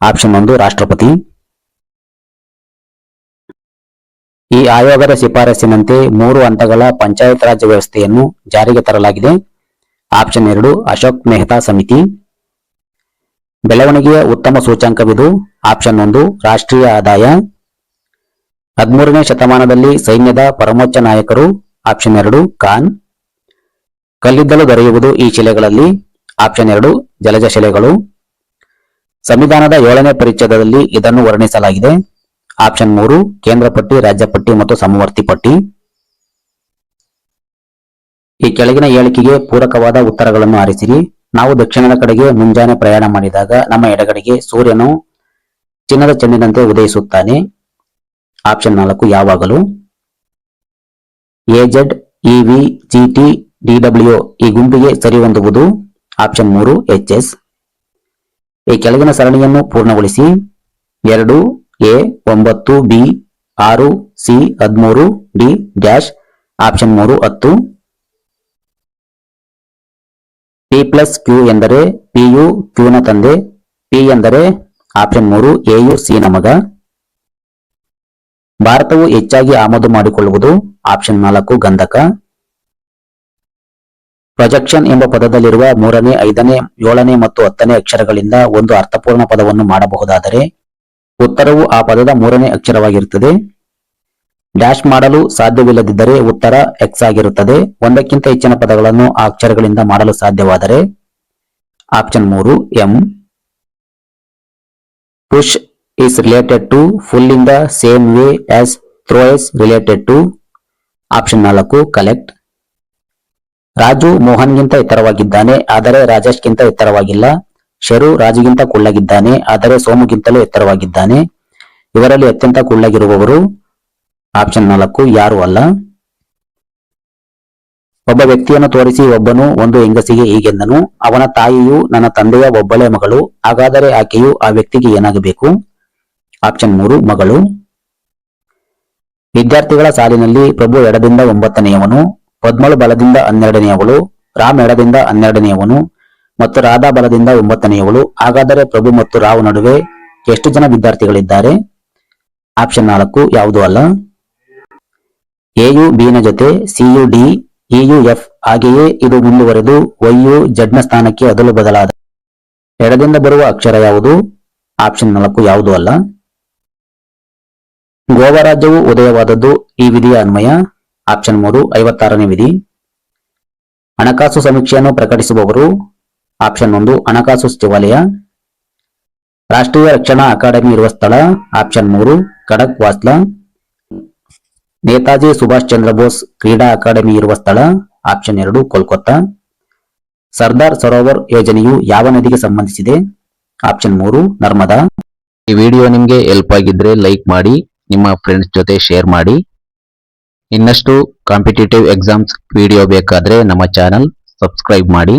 ಆಪ್ಷನ್ 1 ರಾಷ್ಟ್ರಪತಿ. ಈ ಆಯೋಗದ ಶಿಫಾರಸಿನಂತೆ 3 ಹಂತಗಳ ಪಂಚಾಯತ್ ರಾಜ್ ವ್ಯವಸ್ಥೆಯನ್ನು ಜಾರಿಗೆ ತರಲಾಗಿದೆ. ಆಪ್ಷನ್ 2 ಅಶೋಕ್ ಮೆಹ್ತಾ ಸಮಿತಿ. ಬೆಳವಣಿಗೆಯ ಉತ್ತಮ ಸೂಚ್ಯಂಕವಿದು. ಆಪ್ಷನ್ 1 ರಾಷ್ಟ್ರೀಯ ಆದಾಯ. 13ನೇ ಶತಮಾನದಲ್ಲಿ ಸೈನ್ಯದ ಪರಮೋಚ್ಚ ನಾಯಕರು. ಆಪ್ಷನ್ 2 ಖಾನ್. ಕಲ್ಲಿದ್ದಲು ದೊರೆಯುವುದು ಈ ಶಿಲೆಗಳಲ್ಲಿ. ಆಪ್ಷನ್ 2 ಜಲಜ ಶಿಲೆಗಳು. ಸಂವಿಧಾನದ 7ನೇ ಪರಿಚ್ಛೇದದಲ್ಲಿ ಇದನ್ನು ವರ್ಣಿಸಲಾಗಿದೆ. ಆಪ್ಷನ್ 3 ಕೇಂದ್ರ ಪಟ್ಟಿ, ರಾಜ್ಯ ಪಟ್ಟಿ ಮತ್ತು ಸಮವರ್ತಿ ಪಟ್ಟಿ. ಈ ಕೆಳಗಿನ ಹೇಳಿಕೆಗೆ ಪೂರಕವಾದ ಉತ್ತರಗಳನ್ನು ಆರಿಸಿರಿ. ನಾವು ದಕ್ಷಿಣದ ಕಡೆಗೆ ಮುಂಜಾನೆ ಪ್ರಯಾಣ ಮಾಡಿದಾಗ ನಮ್ಮ ಎಡಗಡೆಗೆ ಸೂರ್ಯನು ಚಿನ್ನದ ಚೆಂಡಿನಂತೆ ಉದಯಿಸುತ್ತಾನೆ. ಆಪ್ಷನ್ 4 ಯಾವಾಗಲೂ. ಎಜೆಡ್, ಇವಿ, ಜಿಟಿ, ಡಿಡಬ್ಲ್ಯೂ ಈ ಗುಂಪಿಗೆ ಸರಿಹೊಂದುವುದು. Option 3 H S. ಈ ಕೆಳಗಿನ ಸರಣಿಯನ್ನು ಪೂರ್ಣಗೊಳಿಸಿ. 2 A 9 B 6 C 13 D dash. Option 3 10. P plus Q ಎಂದರೆ ಪಿಯು ಕ್ಯೂನ ತಂದೆ. ಪಿ ಎಂದರೆ ಆಪ್ಷನ್ 3 ಎಯು ಸಿ ನ ಮಗ. ಭಾರತವು ಹೆಚ್ಚಾಗಿ ಆಮದು ಮಾಡಿಕೊಳ್ಳುವುದು. ಆಪ್ಷನ್ 4 ಗಂಧಕ. ಪ್ರೊಜೆಕ್ಷನ್ ಎಂಬ ಪದದಲ್ಲಿರುವ 3ನೇ, 5ನೇ, 7ನೇ ಮತ್ತು 10ನೇ ಅಕ್ಷರಗಳಿಂದ ಒಂದು ಅರ್ಥಪೂರ್ಣ ಪದವನ್ನು ಮಾಡಬಹುದಾದರೆ ಉತ್ತರವು ಆ ಪದದ 3ನೇ ಅಕ್ಷರವಾಗಿರುತ್ತದೆ. ಡ್ಯಾಶ್ ಮಾಡಲು ಸಾಧ್ಯವಿಲ್ಲದಿದ್ದರೆ ಉತ್ತರ ಎಕ್ಸ್ ಆಗಿರುತ್ತದೆ. ಒಂದಕ್ಕಿಂತ ಹೆಚ್ಚಿನ ಪದಗಳನ್ನು ಆ ಅಕ್ಷರಗಳಿಂದ ಮಾಡಲು ಸಾಧ್ಯವಾದರೆ option 3 M. Push is related to full in the same way as throw is related to. Option 4 collect. Raju ಮೋಹನ್ಗಿಂತ ಎತ್ತರವಾಗಿದ್ದಾನೆ, ಆದರೆ ರಾಜೇಶ್ಗಿಂತ ಎತ್ತರವಾಗಿಲ್ಲ. ಶರು ರಾಜುಗಿಂತ ಕುಳ್ಳಗಿದ್ದಾನೆ, ಆದರೆ ಸೋಮುಗಿಂತಲೂ ಎತ್ತರವಾಗಿದ್ದಾನೆ. ಇವರಲ್ಲಿ ಅತ್ಯಂತ ಕುಳ್ಳಗಿರುವವರು. ಆಪ್ಷನ್ 4 ಯಾರು ಅಲ್ಲ. ಒಬ್ಬ ವ್ಯಕ್ತಿಯನ್ನು ತೋರಿಸಿ ಒಬ್ಬನು ಒಂದು ಹೆಂಗಸಿಗೆ ಹೀಗೆಂದನು, ಅವನ ತಾಯಿಯು ನನ್ನ ತಂದೆಯ ಒಬ್ಬಳೇ ಮಗಳು, ಹಾಗಾದರೆ ಆಕೆಯು ಆ ವ್ಯಕ್ತಿಗೆ ಏನಾಗಬೇಕು. ಆಪ್ಷನ್ 3 ಮಗಳು. ವಿದ್ಯಾರ್ಥಿಗಳ ಸಾಲಿನಲ್ಲಿ ಪ್ರಭು ಎಡದಿಂದ 9ನೇಯವನು, ಪದ್ಮಳು ಬಲದಿಂದ 12ನೇಯವಳು, ರಾಮ್ ಎಡದಿಂದ 12ನೇಯವನು ಮತ್ತು ರಾಧಾ ಬಲದಿಂದ 9ನೇಯವಳು. ಹಾಗಾದರೆ ಪ್ರಭು ಮತ್ತು ರಾವ್ ನಡುವೆ ಎಷ್ಟು ಜನ ವಿದ್ಯಾರ್ಥಿಗಳಿದ್ದಾರೆ. ಆಪ್ಷನ್ 4 ಯಾವುದೂ ಅಲ್ಲ. ಎಯು ಬಿ ನ ಜೊತೆ, ಸಿಯು ಡಿ, ಇಯು ಎಫ್, ಹಾಗೆಯೇ ಇದು ಮುಂದುವರೆದು ವೈಯು ಜೆಡ್ ನ ಸ್ಥಾನಕ್ಕೆ ಅದಲು ಬದಲಾದ ಎಡದಿಂದ ಬರುವ ಅಕ್ಷರ ಯಾವುದು. ಆಪ್ಷನ್ 4 ಯಾವುದೂ ಅಲ್ಲ. ಗೋವಾ ರಾಜ್ಯವು ಉದಯವಾದದ್ದು ಈ ವಿಧಿಯ ಅನ್ವಯ. ಆಪ್ಷನ್ 3 56ನೇ ವಿಧಿ. ಹಣಕಾಸು ಸಮೀಕ್ಷೆಯನ್ನು ಪ್ರಕಟಿಸುವವರು. ಆಪ್ಷನ್ 1 ಹಣಕಾಸು ಸಚಿವಾಲಯ. ರಾಷ್ಟ್ರೀಯ ರಕ್ಷಣಾ ಅಕಾಡೆಮಿ ಇರುವ ಸ್ಥಳ. ಆಪ್ಷನ್ 3 ಖಡಕ್ ವಾಸ್ಲಾ. ನೇತಾಜಿ ಸುಭಾಷ್ ಚಂದ್ರ ಬೋಸ್ ಕ್ರೀಡಾ ಅಕಾಡೆಮಿ ಇರುವ ಸ್ಥಳ. ಆಪ್ಷನ್ 2 ಕೋಲ್ಕತ್ತಾ. ಸರ್ದಾರ್ ಸರೋವರ್ ಯೋಜನೆಯು ಯಾವ ನದಿಗೆ ಸಂಬಂಧಿಸಿದೆ. ಆಪ್ಷನ್ 3 ನರ್ಮದಾ. ಈ ವಿಡಿಯೋ ನಿಮಗೆ ಹೆಲ್ಪ್ ಆಗಿದ್ರೆ ಲೈಕ್ ಮಾಡಿ, ನಿಮ್ಮ ಫ್ರೆಂಡ್ಸ್ ಜೊತೆ ಶೇರ್ ಮಾಡಿ. ಇನ್ನಷ್ಟು ಕಾಂಪಿಟೇಟಿವ್ ಎಕ್ಸಾಮ್ಸ್ ವಿಡಿಯೋ ಬೇಕಾದ್ರೆ ನಮ್ಮ ಚಾನಲ್ ಸಬ್ಸ್ಕ್ರೈಬ್ ಮಾಡಿ.